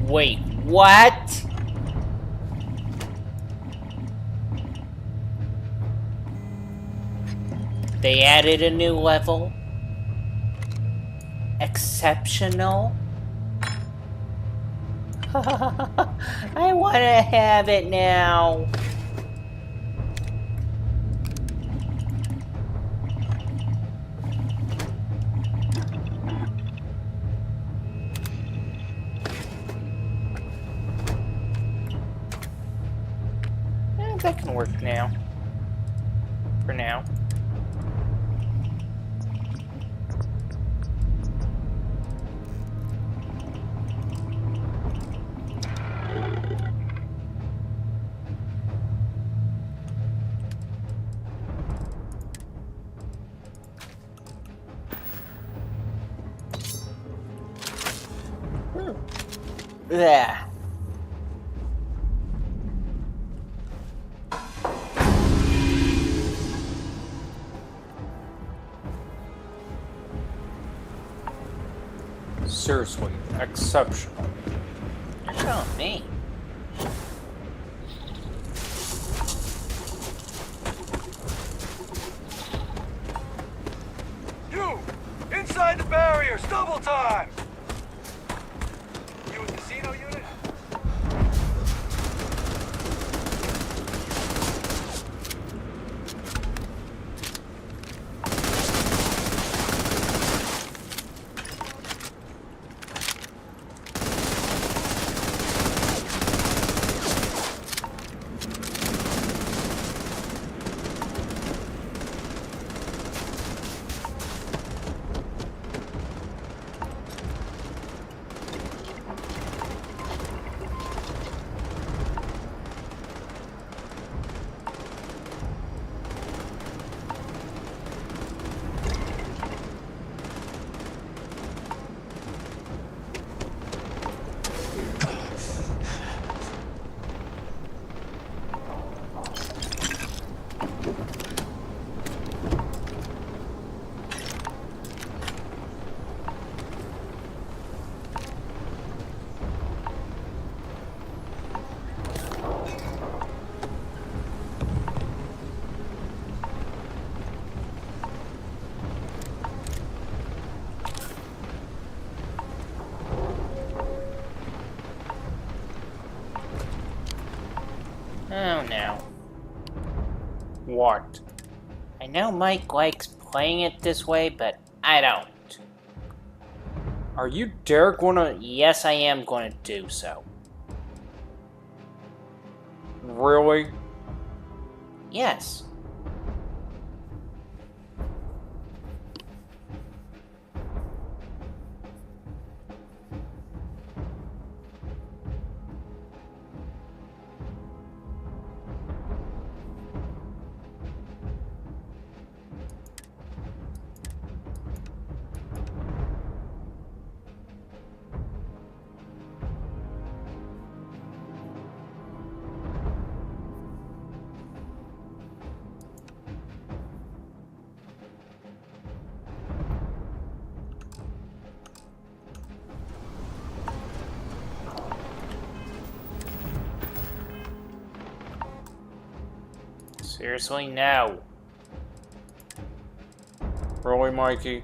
Wait, what? They added a new level? Exceptional? I want to have it now. That can work now. For now. Yeah. Seriously, exceptional. You're showing me. You! Inside the barriers! Double time! You a casino unit? what? I know Mike likes playing it this way, but I don't. Are you dare gonna... Yes, I am going to do so. Really? Yes. Seriously, no. Really, Mikey?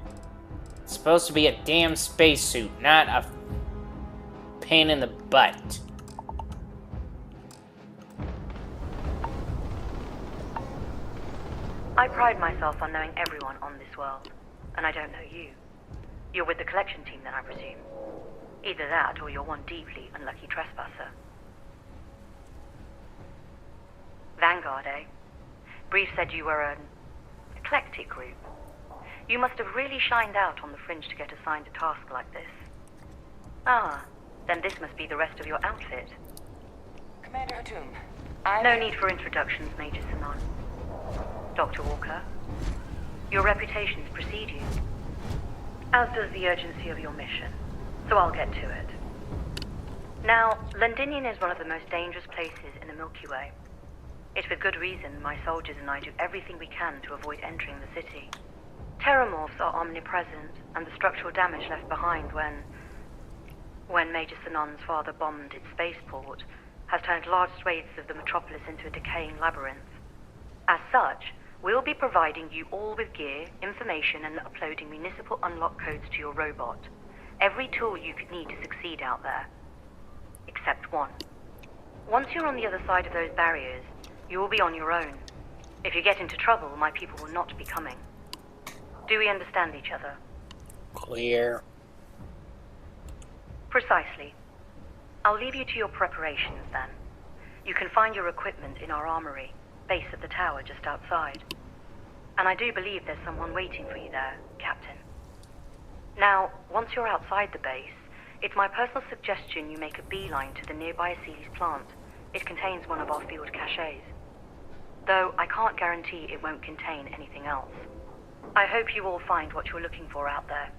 It's supposed to be a damn spacesuit, not a pain in the butt. I pride myself on knowing everyone on this world, and I don't know you. You're with the collection team then, I presume. Either that, or you're one deeply unlucky trespasser. Vanguard, eh? Brief said you were an eclectic group. You must have really shined out on the fringe to get assigned a task like this. Ah, then this must be the rest of your outfit. Commander Hatum, No need for introductions, Major Sanan. Dr. Walker, your reputations precede you, as does the urgency of your mission, so I'll get to it. Now, Londinian is one of the most dangerous places in the Milky Way. It's with good reason my soldiers and I do everything we can to avoid entering the city. Terramorphs are omnipresent, and the structural damage left behind when Major Sanon's father bombed its spaceport has turned large swathes of the metropolis into a decaying labyrinth. As such, we'll be providing you all with gear, information, and uploading municipal unlock codes to your robot. Every tool you could need to succeed out there. Except one. Once you're on the other side of those barriers, you will be on your own. If you get into trouble, my people will not be coming. Do we understand each other? Clear. Precisely. I'll leave you to your preparations then. You can find your equipment in our armory, base of the tower just outside. And I do believe there's someone waiting for you there, Captain. Now, once you're outside the base, it's my personal suggestion you make a beeline to the nearby Aceles plant. It contains one of our field caches. Though I can't guarantee it won't contain anything else. I hope you all find what you're looking for out there.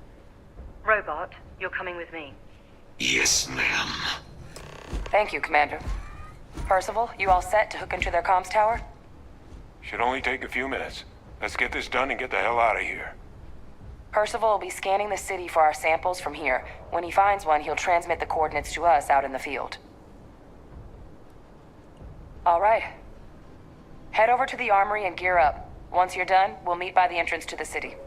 Robot, you're coming with me. Yes, ma'am. Thank you, Commander. Percival, you all set to hook into their comms tower? Should only take a few minutes. Let's get this done and get the hell out of here. Percival will be scanning the city for our samples from here. When he finds one, he'll transmit the coordinates to us out in the field. All right. Head over to the armory and gear up. Once you're done, we'll meet by the entrance to the city.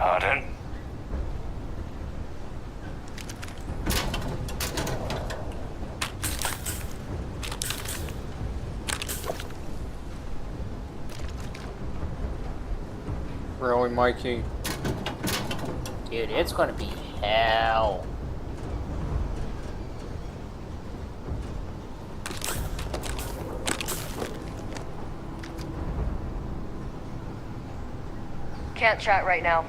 Pardon? Really, Mikey? Dude, it's gonna be hell. Can't chat right now.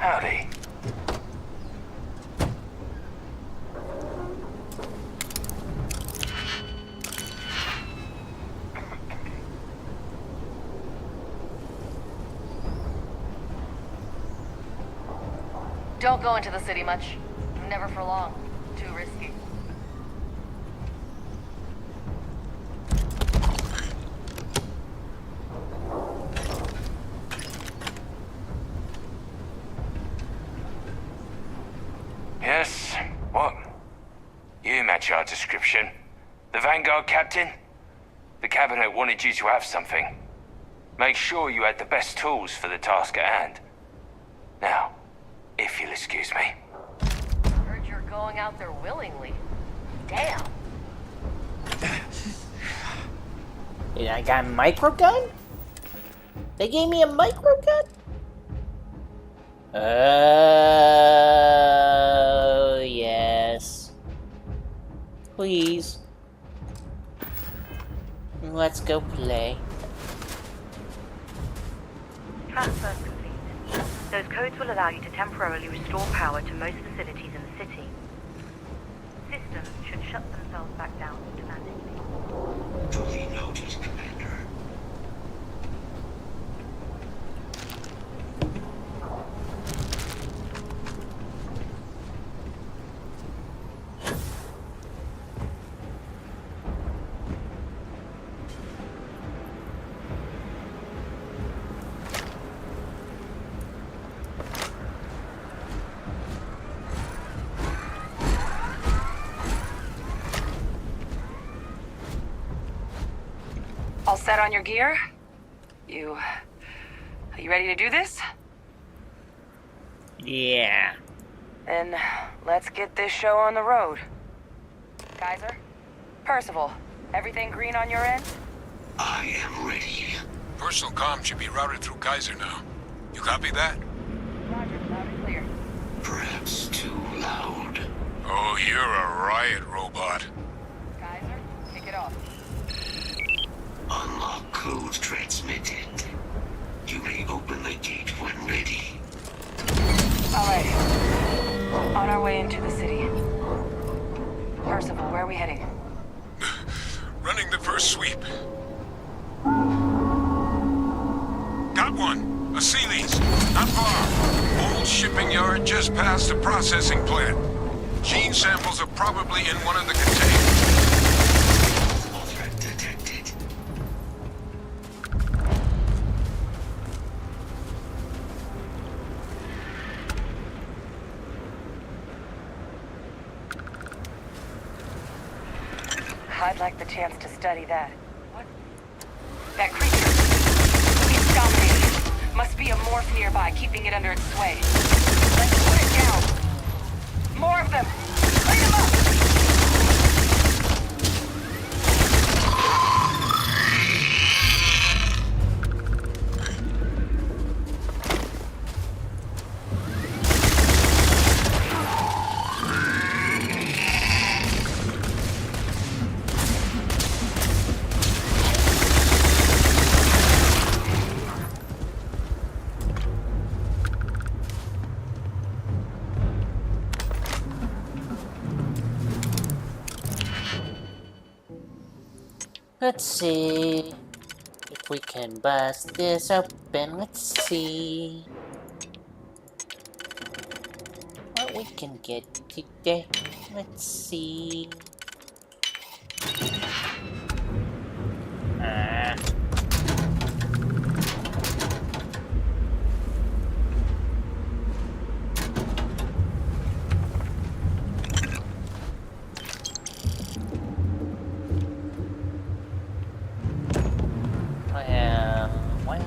Howdy. Don't go into the city much. Never for long. Too risky. Yes? What? You match our description. The Vanguard captain? The cabinet wanted you to have something. Make sure you had the best tools for the task at hand. Now, if you'll excuse me. Heard you're going out there willingly. Damn. I got a microgun? They gave me a microgun? Oh, yes. Please. Let's go play. Transfer complete. Those codes will allow you to temporarily restore power to most facilities in the city. Systems should shut themselves back down automatically. Duly noted, Commander. All set on your gear? Are you ready to do this? Yeah. Then let's get this show on the road. Kaiser? Percival, everything green on your end? I am ready. Personal comm should be routed through Kaiser now. You copy that? Roger, loud and clear. Perhaps too loud. Oh, you're a riot robot. Kaiser, kick it off. Unlock code transmitted. You may open the gate when ready. All right. On our way into the city. Percival, where are we heading? Running the first sweep. Got one. A Sealy's. Not far. Old shipping yard just past the processing plant. Gene samples are probably in one of the containers. Threat detected. I'd like the chance to study that. What? That creature. It's dominating. Must be a morph nearby, keeping it under its sway. Let's put it down. More of them. Light them up. Let's see if we can bust this open. Let's see what we can get today. Let's see. Well.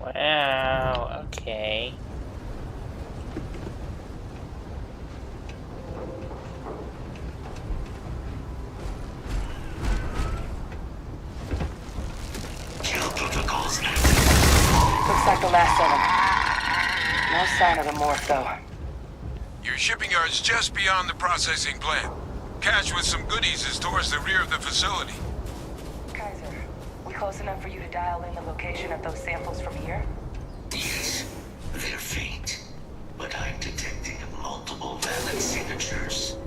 Wow, okay. Kill protocols active. Looks like the last of them. No sign of the morph, though. Your shipping yard's just beyond the processing plant. Cache with some goodies is towards the rear of the facility. Kaiser, we close enough for you to dial in the location of those samples from here? Yes, they're faint, but I'm detecting multiple valid signatures.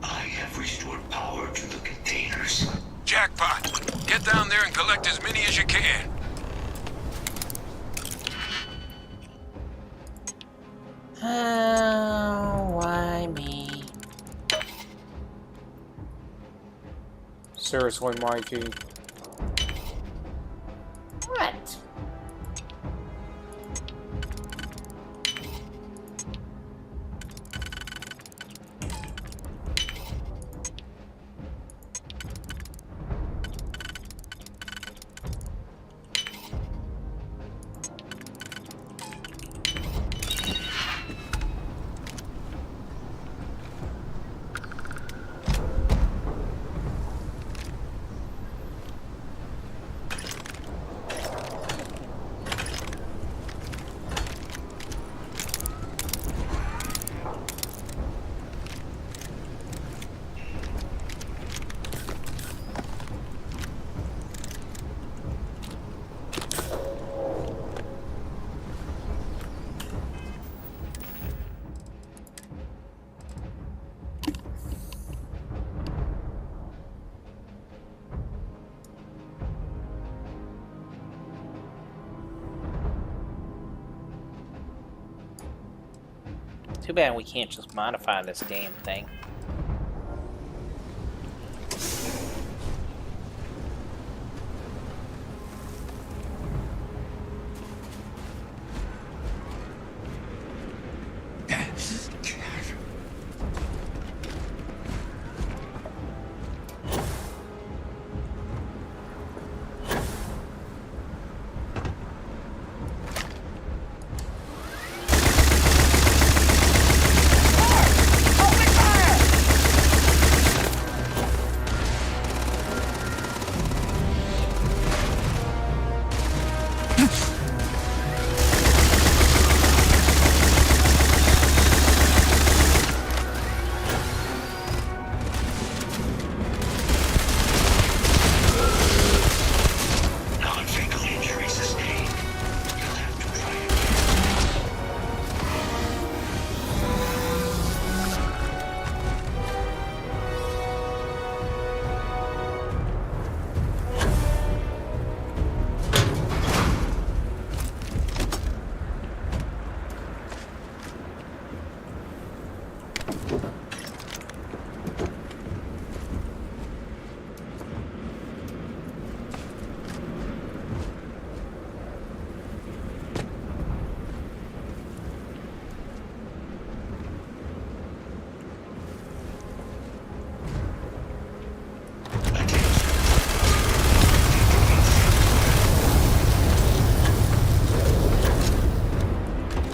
I have restored power to the containers. Jackpot! Get down there and collect as many as you can. Why me? Seriously, Mikey. What? Too bad we can't just modify this damn thing. Non-fatal injury sustained. You'll have to try again.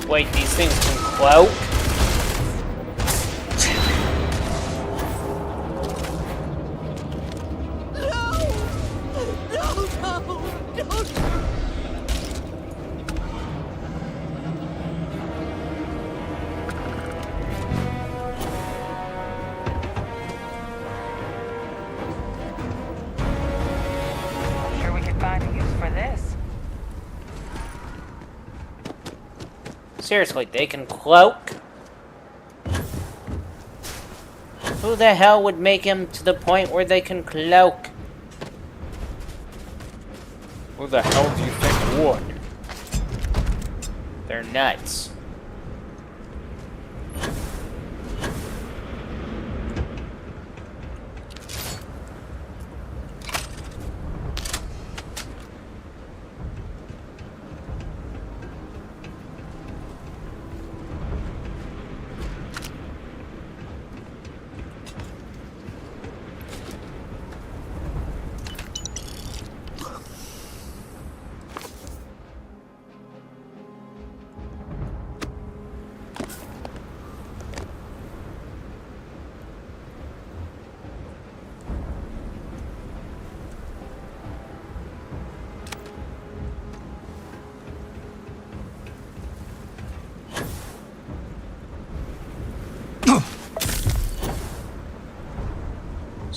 Wait, these things can cloak? I'm sure we could find a use for this. Seriously, they can cloak? Who the hell would make him to the point where they can cloak? Who the hell do you think would? They're nuts.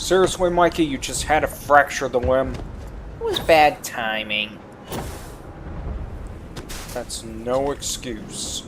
Seriously, Mikey, you just had to fracture the limb? It was bad timing. That's no excuse.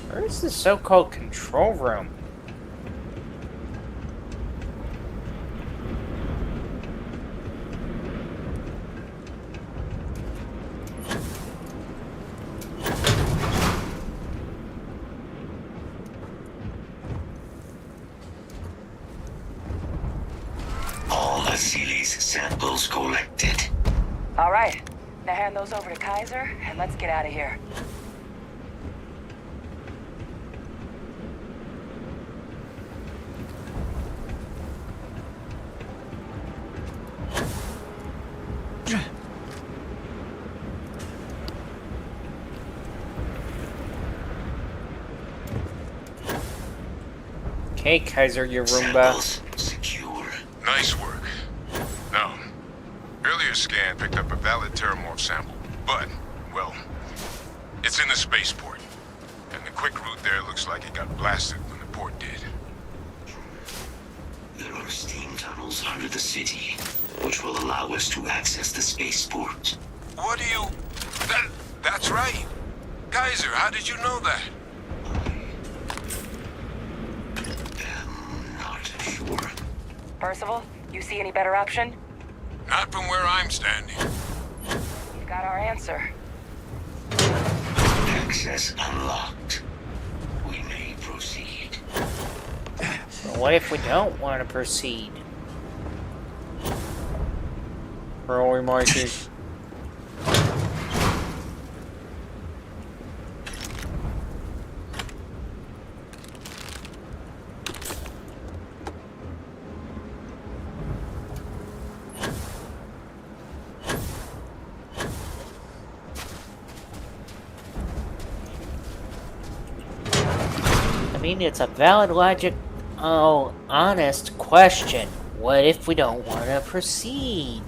Where's the so-called control room? All Asili's samples collected. All right. Now hand those over to Kaiser, and let's get out of here. Okay, Kaiser, your Roomba. Samples secure. Nice work. Now, earlier scan picked up a valid Terramorph sample, but, well, it's in the spaceport. And the quick route there looks like it got blasted when the port did. There are steam tunnels under the city, which will allow us to access the spaceport. What do you... That's right. Kaiser, how did you know that? I'm not sure. Percival, you see any better option? Not from where I'm standing. You've got our answer. Access unlocked. We may proceed. But what if we don't want to proceed? Really, Mikey? I mean, it's a valid honest question. What if we don't want to proceed?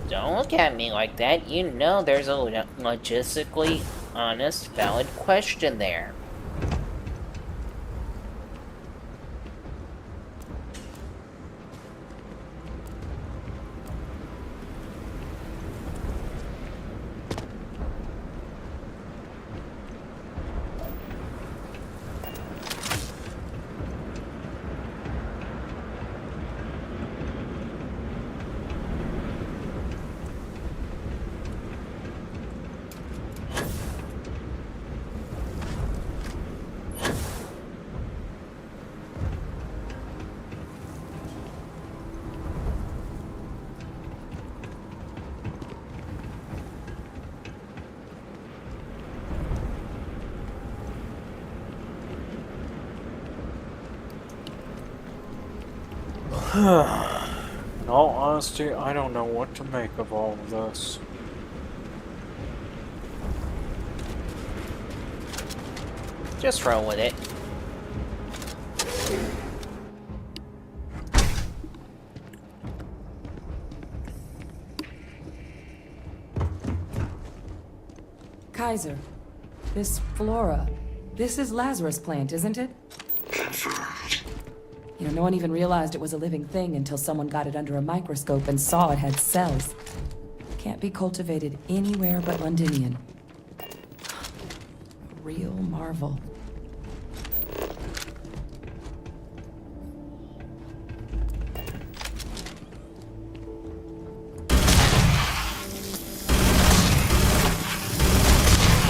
Don't look at me like that. You know there's a logistically honest, valid question there. In all honesty, I don't know what to make of all of this. Just roll with it. Kaiser, this flora, this is Lazarus plant, isn't it? Confirmed. You know, no one even realized it was a living thing until someone got it under a microscope and saw it had cells. Can't be cultivated anywhere but Londinian. A real marvel.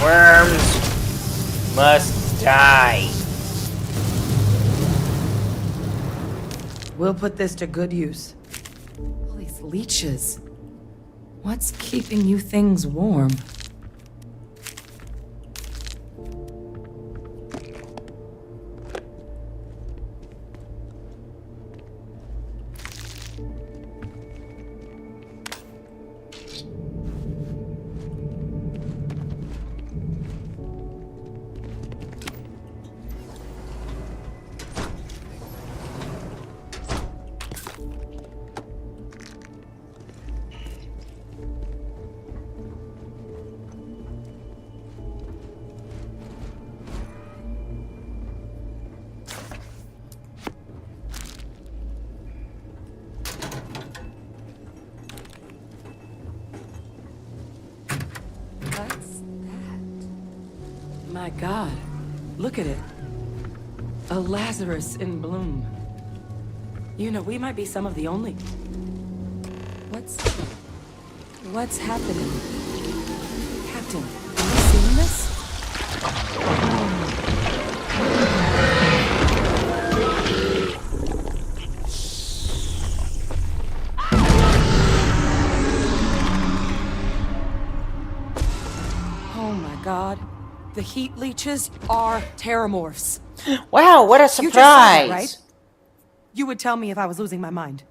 Worms must die. We'll put this to good use. All these leeches. What's keeping you things warm? My God, look at it. A Lazarus in bloom. You know, we might be some of the only... What's happening? Captain, have you seen this? Oh my God. The heat leeches are terramorphs. Wow, what a You just saw surprise! that, right? You would tell me if I was losing my mind.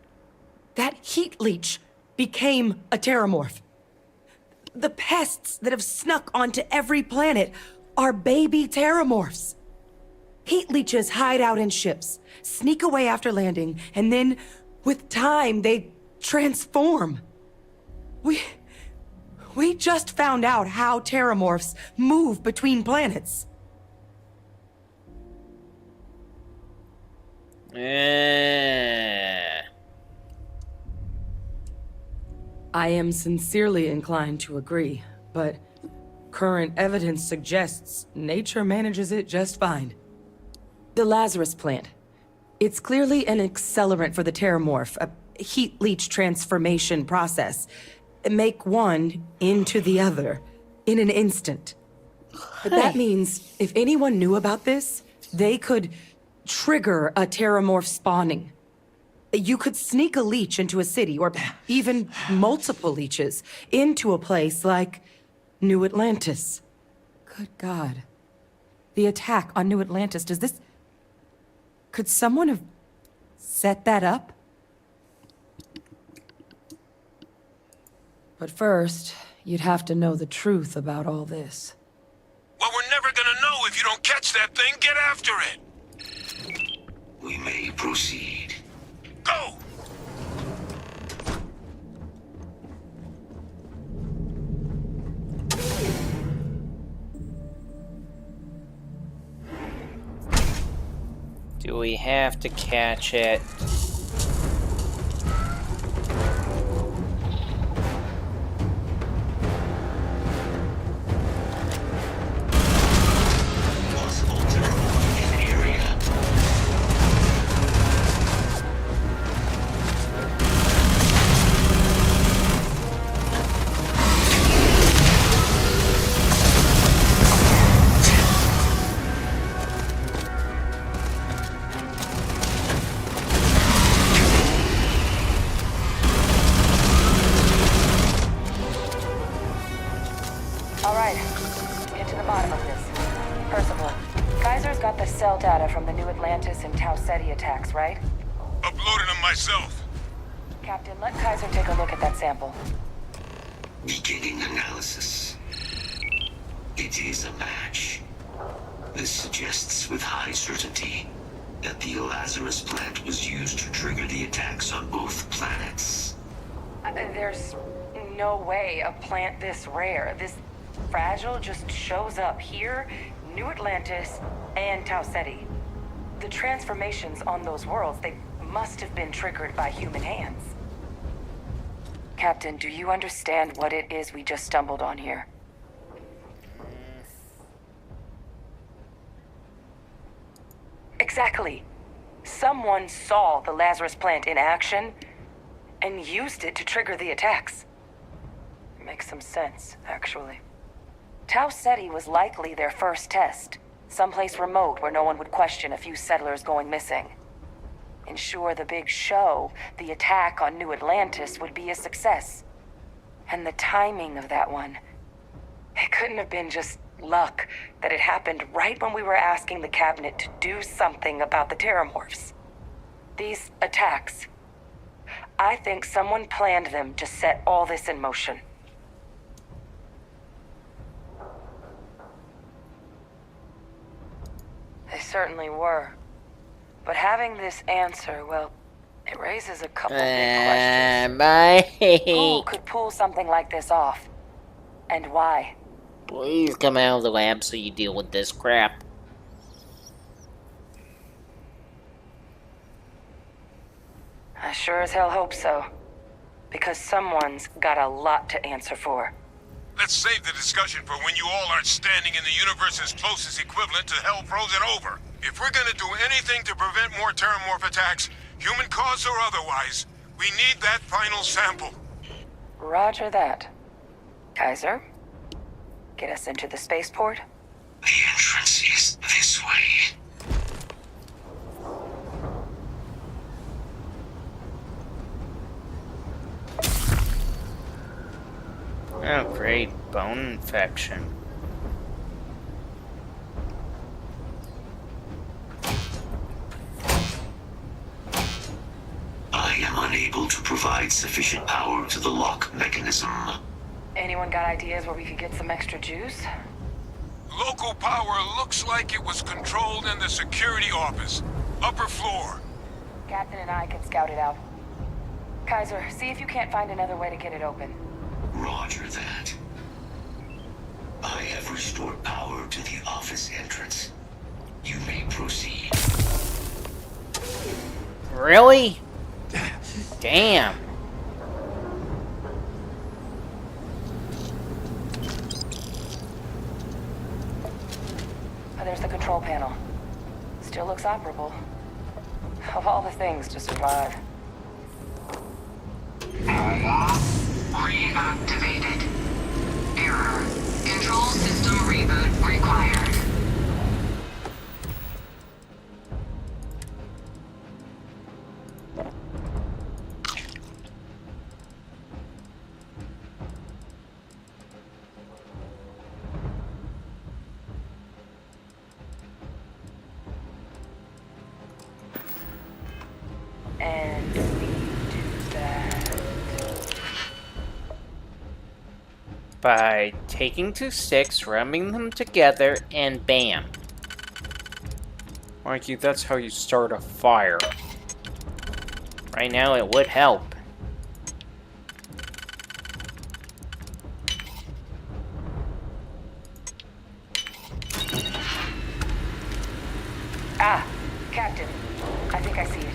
That heat leech became a terramorph. The pests that have snuck onto every planet are baby terramorphs. Heat leeches hide out in ships, sneak away after landing, and then, with time, they transform. We just found out how terramorphs move between planets. I am sincerely inclined to agree, but current evidence suggests nature manages it just fine. The Lazarus plant. It's clearly an accelerant for the terramorph, a heat leech transformation process. Make one into the other in an instant. But that means if anyone knew about this, they could trigger a terramorph spawning. You could sneak a leech into a city, or even multiple leeches, into a place like New Atlantis. Good God. The attack on New Atlantis, does this... Could someone have set that up? But first, you'd have to know the truth about all this. Well, we're never gonna know if you don't catch that thing. Get after it! We may proceed. Go! Do we have to catch it? Possible terraform in the area. All right, get to the bottom of this. Percival, Kaiser's got the cell data from the New Atlantis and Tau Ceti attacks, right? Uploaded them myself. Captain, let Kaiser take a look at that sample. Beginning analysis. It is a match. This suggests with high certainty that the Lazarus plant was used to trigger the attacks on both planets. There's no way a plant this rare, this fragile, just shows up here, New Atlantis, and Tau Ceti. The transformations on those worlds, they must have been triggered by human hands. Captain, do you understand what it is we just stumbled on here? Exactly. Someone saw the Lazarus plant in action and used it to trigger the attacks. Makes some sense, actually. Tau Ceti was likely their first test, someplace remote where no one would question a few settlers going missing. Ensure the big show, the attack on New Atlantis, would be a success. And the timing of that one, it couldn't have been just luck that it happened right when we were asking the cabinet to do something about the terramorphs. These attacks, I think someone planned them to set all this in motion. They certainly were. But having this answer, well, it raises a couple big questions. Bye. Who could pull something like this off? And why? Please come out of the lab so you deal with this crap. I sure as hell hope so. Because someone's got a lot to answer for. Let's save the discussion for when you all aren't standing in the universe's closest equivalent to hell frozen over. If we're gonna do anything to prevent more Terramorph attacks, human cause or otherwise, we need that final sample. Roger that. Kaiser, get us into the spaceport? The entrance is this way. Oh, great. Bone infection. I am unable to provide sufficient power to the lock mechanism. Anyone got ideas where we could get some extra juice? Local power looks like it was controlled in the security office. Upper floor. Captain and I can scout it out. Kaiser, see if you can't find another way to get it open. Roger that. I have restored power to the office entrance. You may proceed. Really? Damn. Oh, there's the control panel. Still looks operable. Of all the things to survive. Reactivated. Error. Control system reboot required. And we do that. By taking two sticks, rubbing them together, and bam. Mikey, that's how you start a fire. Right now, it would help. Ah, Captain. I think I see it.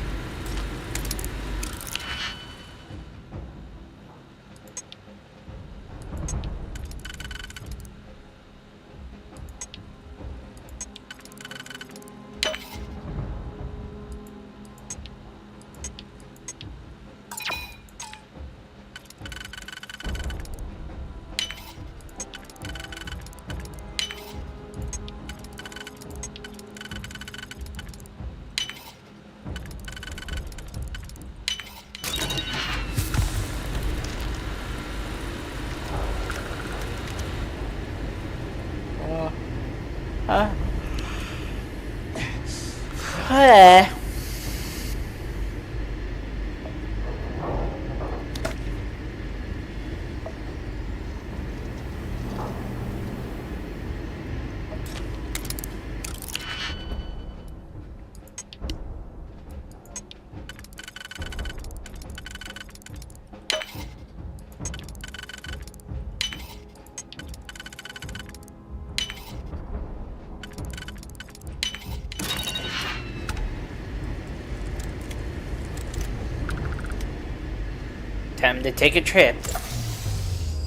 Time to take a trip.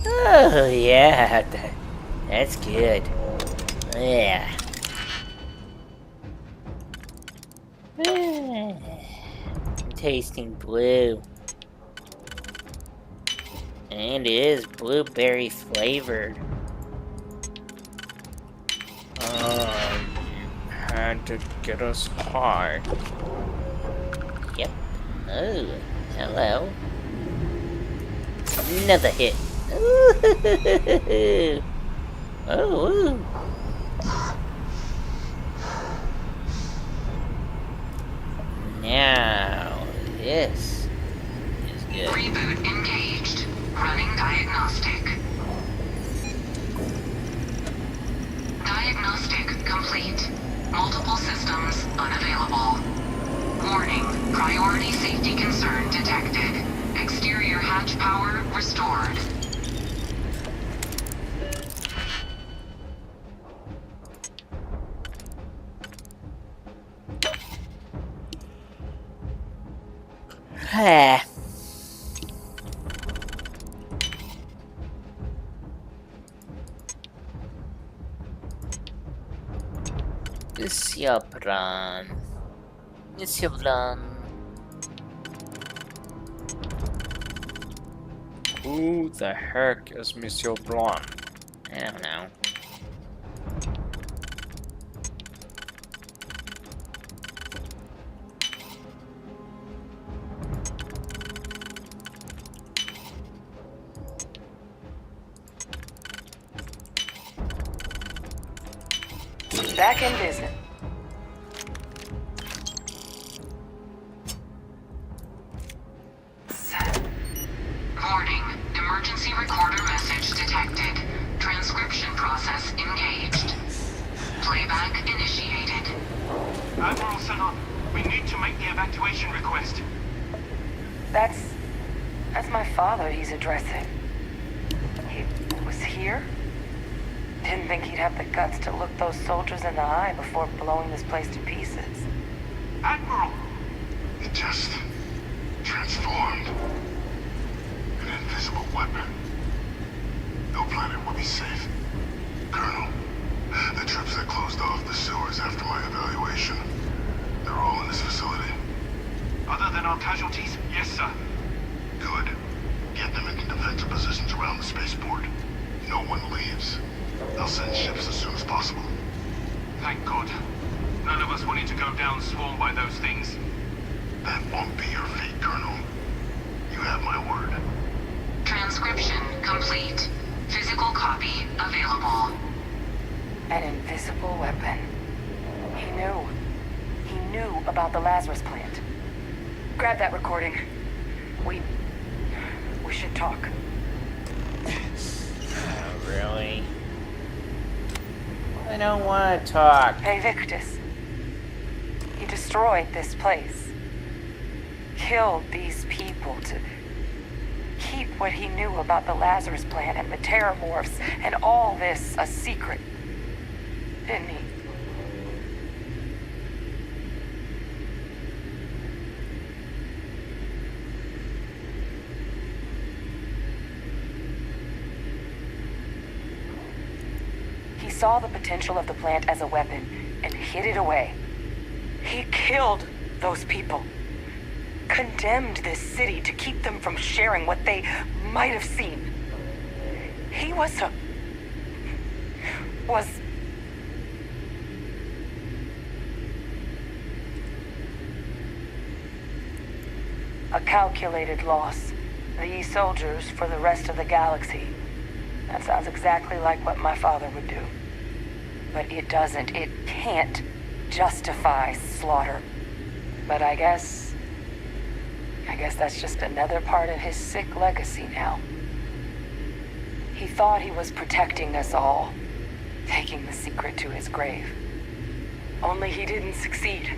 Oh, yeah. That's good. Yeah. I'm tasting blue. And it is blueberry flavored. Had to get us high. Yep. Oh, hello. Another hit. Ooh. Oh, ooh. Now, this is good. Reboot engaged. Running diagnostic. Diagnostic complete. Multiple systems unavailable. Warning, priority safety concern detected. Exterior hatch power restored. Monsieur Blanc. Monsieur Blanc. Who the heck is Monsieur Blanc? I don't know. Back in business. Warning. Emergency recorder message detected. Transcription process engaged. Playback initiated. Admiral Sanon, we need to make the evacuation request. That's my father he's addressing. He was here? Didn't think he'd have the guts to look those soldiers in the eye before blowing this place to pieces. Admiral! It just transformed. An invisible weapon. No planet will be safe. Colonel, the troops that closed off the sewers after my evaluation, they're all in this facility. Other than our casualties? Yes, sir. Good. Get them into defensive positions around the spaceport. No one leaves. They'll send ships as soon as possible. Thank God. None of us wanted to go down swarmed by those things. That won't be your fate, Colonel. You have my word. Transcription complete. Physical copy available. An invisible weapon. He knew. He knew about the Lazarus plant. Grab that recording. We should talk. Oh, really? I don't want to talk. Hey, Victus. He destroyed this place. Killed these people to keep what he knew about the Lazarus plant and the Terramorphs and all this a secret. Didn't he? He saw the potential of the plant as a weapon and hid it away. He killed those people. Condemned this city to keep them from sharing what they might have seen. He was a calculated loss. These soldiers for the rest of the galaxy. That sounds exactly like what my father would do. But it doesn't. It can't justify slaughter. But I guess that's just another part of his sick legacy now. He thought he was protecting us all, taking the secret to his grave. Only he didn't succeed.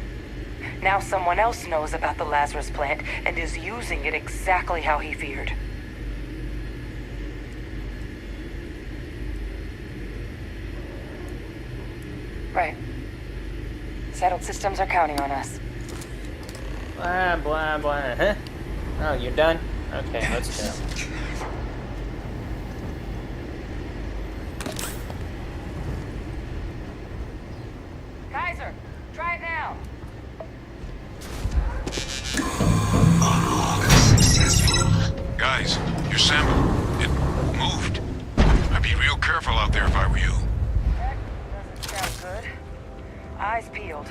Now someone else knows about the Lazarus plant and is using it exactly how he feared. Right. Settled systems are counting on us. Blah, blah, blah. Huh? Oh, you're done? Okay, let's go. Kaiser, try it now. Unlock successful. Guys, your sample, it moved. I'd be real careful out there if I were you. That doesn't sound good. Eyes peeled.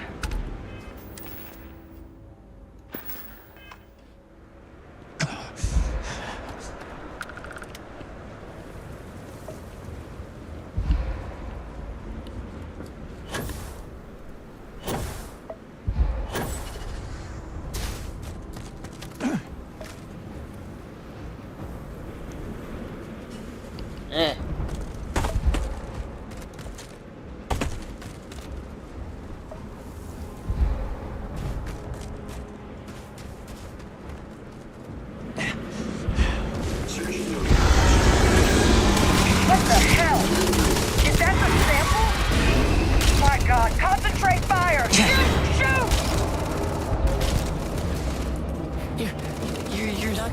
Eh. What the hell? Is that the sample? My God, concentrate fire! Shoot! You're not...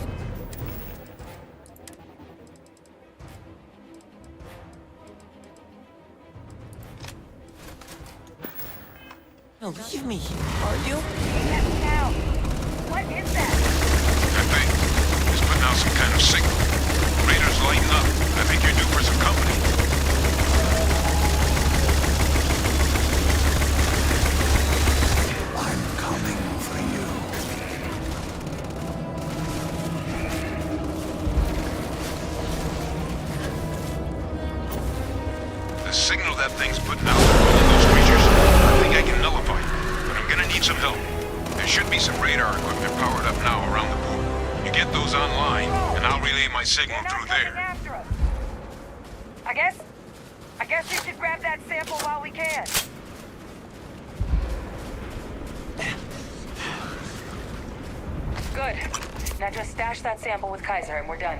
gonna leave me here, are you? Now, what is that? That thing is putting out some kind of signal. Radar's lighting up. I think you're due for some company. I'm coming for you. The signal that thing's putting out in those creatures, I think I can nullify it, but I'm gonna need some help. There should be some radar equipment powered up now around the port. You get those online, and I'll relay my signal through there. After us. I guess we should grab that sample while we can. Good. Now just stash that sample with Kaiser and we're done.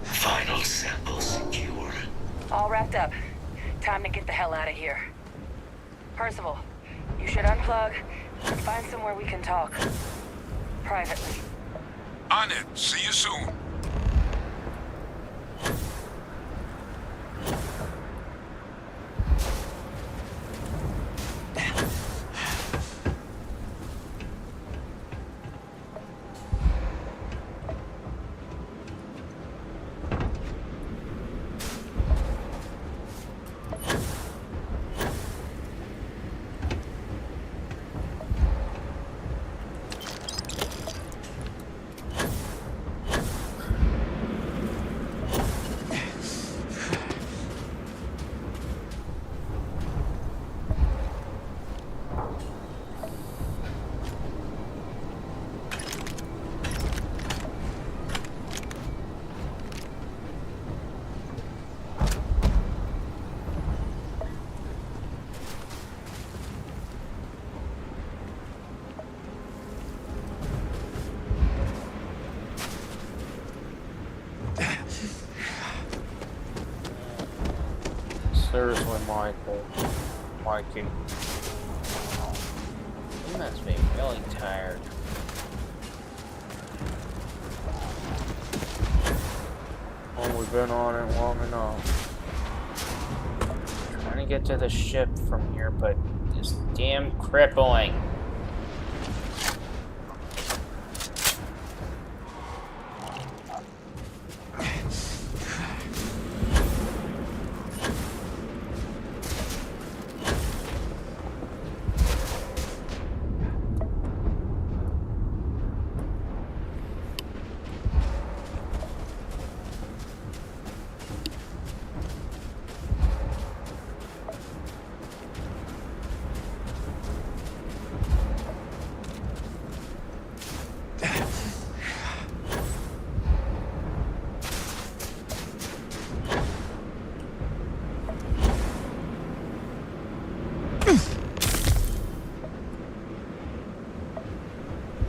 Final sample secure. All wrapped up. Time to get the hell out of here. Percival, you should unplug and find somewhere we can talk. Privately. On it. See you soon. Seriously, Michael. Mikey. You must be really tired. Oh, we've been on it long enough. Trying to get to the ship from here, but this damn crippling.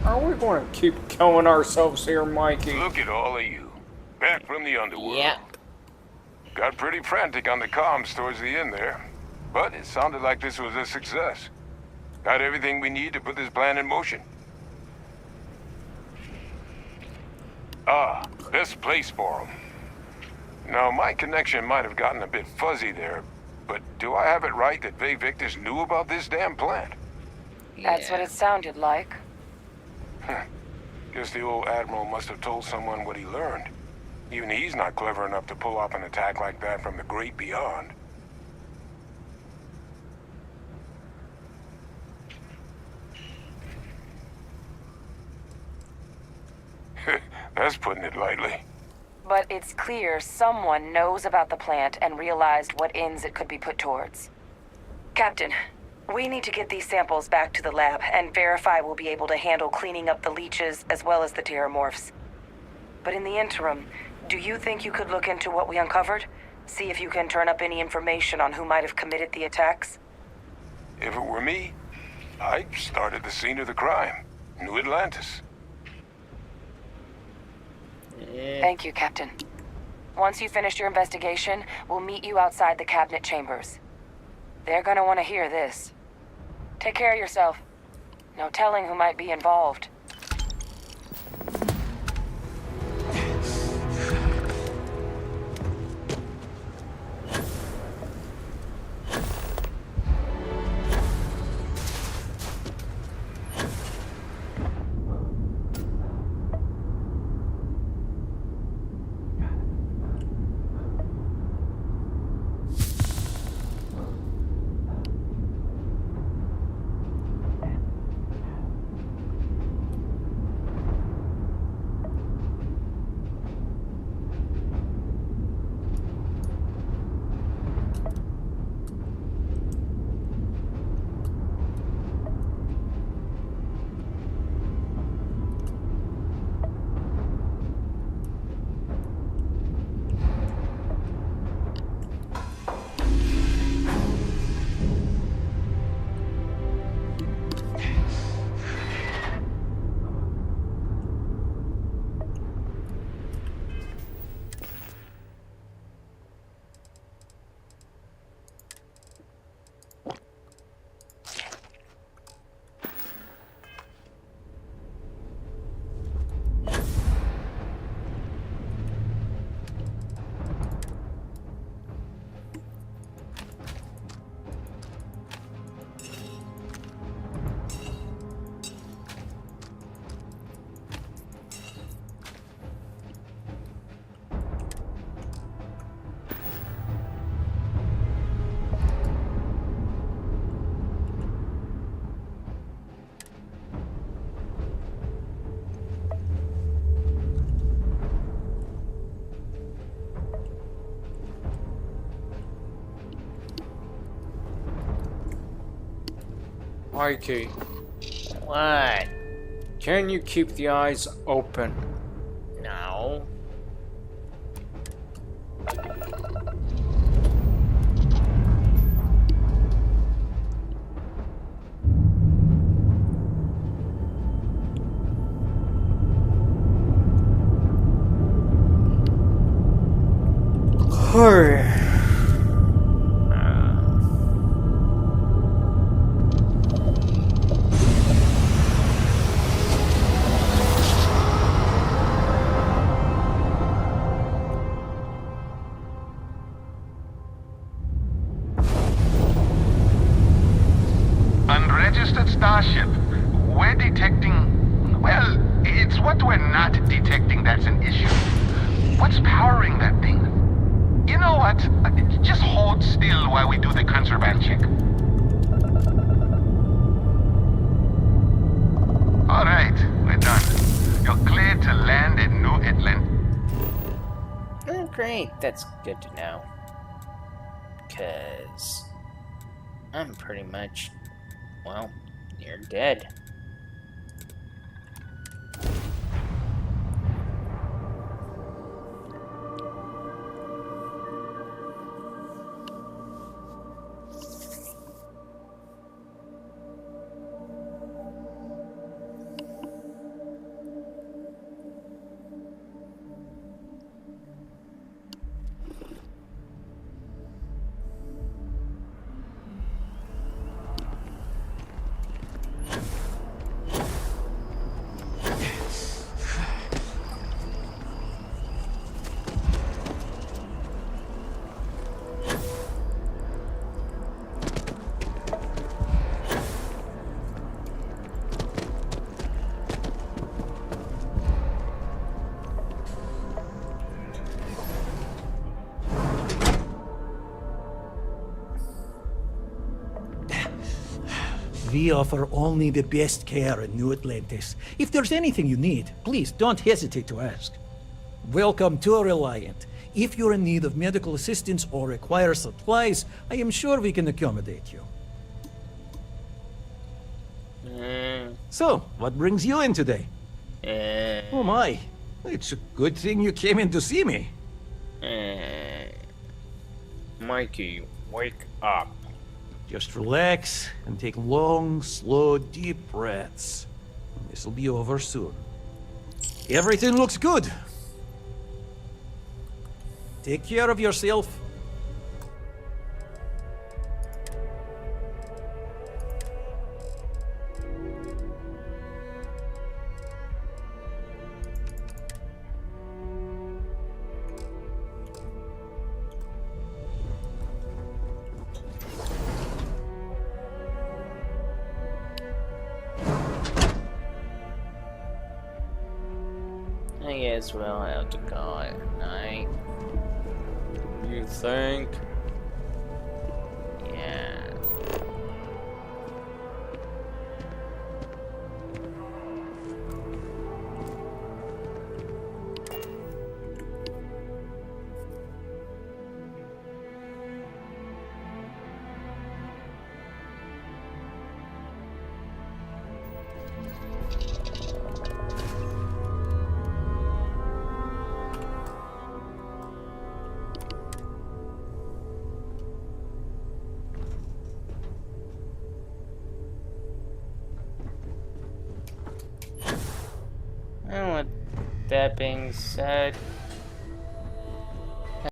Are we going to keep killing ourselves here, Mikey? Look at all of you. Back from the underworld. Yeah. Got pretty frantic on the comms towards the end there. But it sounded like this was a success. Got everything we need to put this plan in motion. Ah, best place for them. Now, my connection might have gotten a bit fuzzy there, but do I have it right that Vay Victus knew about this damn plant? That's what it sounded like. Guess the old Admiral must have told someone what he learned. Even he's not clever enough to pull off an attack like that from the great beyond. That's putting it lightly. But it's clear someone knows about the plant and realized what ends it could be put towards. Captain, we need to get these samples back to the lab and verify we'll be able to handle cleaning up the leeches as well as the terramorphs. But in the interim, do you think you could look into what we uncovered? See if you can turn up any information on who might have committed the attacks? If it were me, I'd start at the scene of the crime. New Atlantis. Thank you, Captain. Once you've finished your investigation, we'll meet you outside the cabinet chambers. They're gonna want to hear this. Take care of yourself. No telling who might be involved. Mikey, What? can you keep the eyes open? No. Hurry. Unregistered starship. We're detecting... Well, it's what we're not detecting that's an issue. What's powering that thing? You know what? Just hold still while we do the contraband check. Alright, we're done. You're cleared to land at New Atlantis. Oh, great. That's good to know. Because I'm pretty much, well, near dead. We offer only the best care in New Atlantis. If there's anything you need, please don't hesitate to ask. Welcome to Reliant. If you're in need of medical assistance or require supplies, I am sure we can accommodate you. So, what brings you in today? Oh my, it's a good thing you came in to see me. Mikey, wake up. Just relax and take long, slow, deep breaths. This'll be over soon. Everything looks good. Take care of yourself. may as well have to call it a night. You think? Yeah. And with that being said,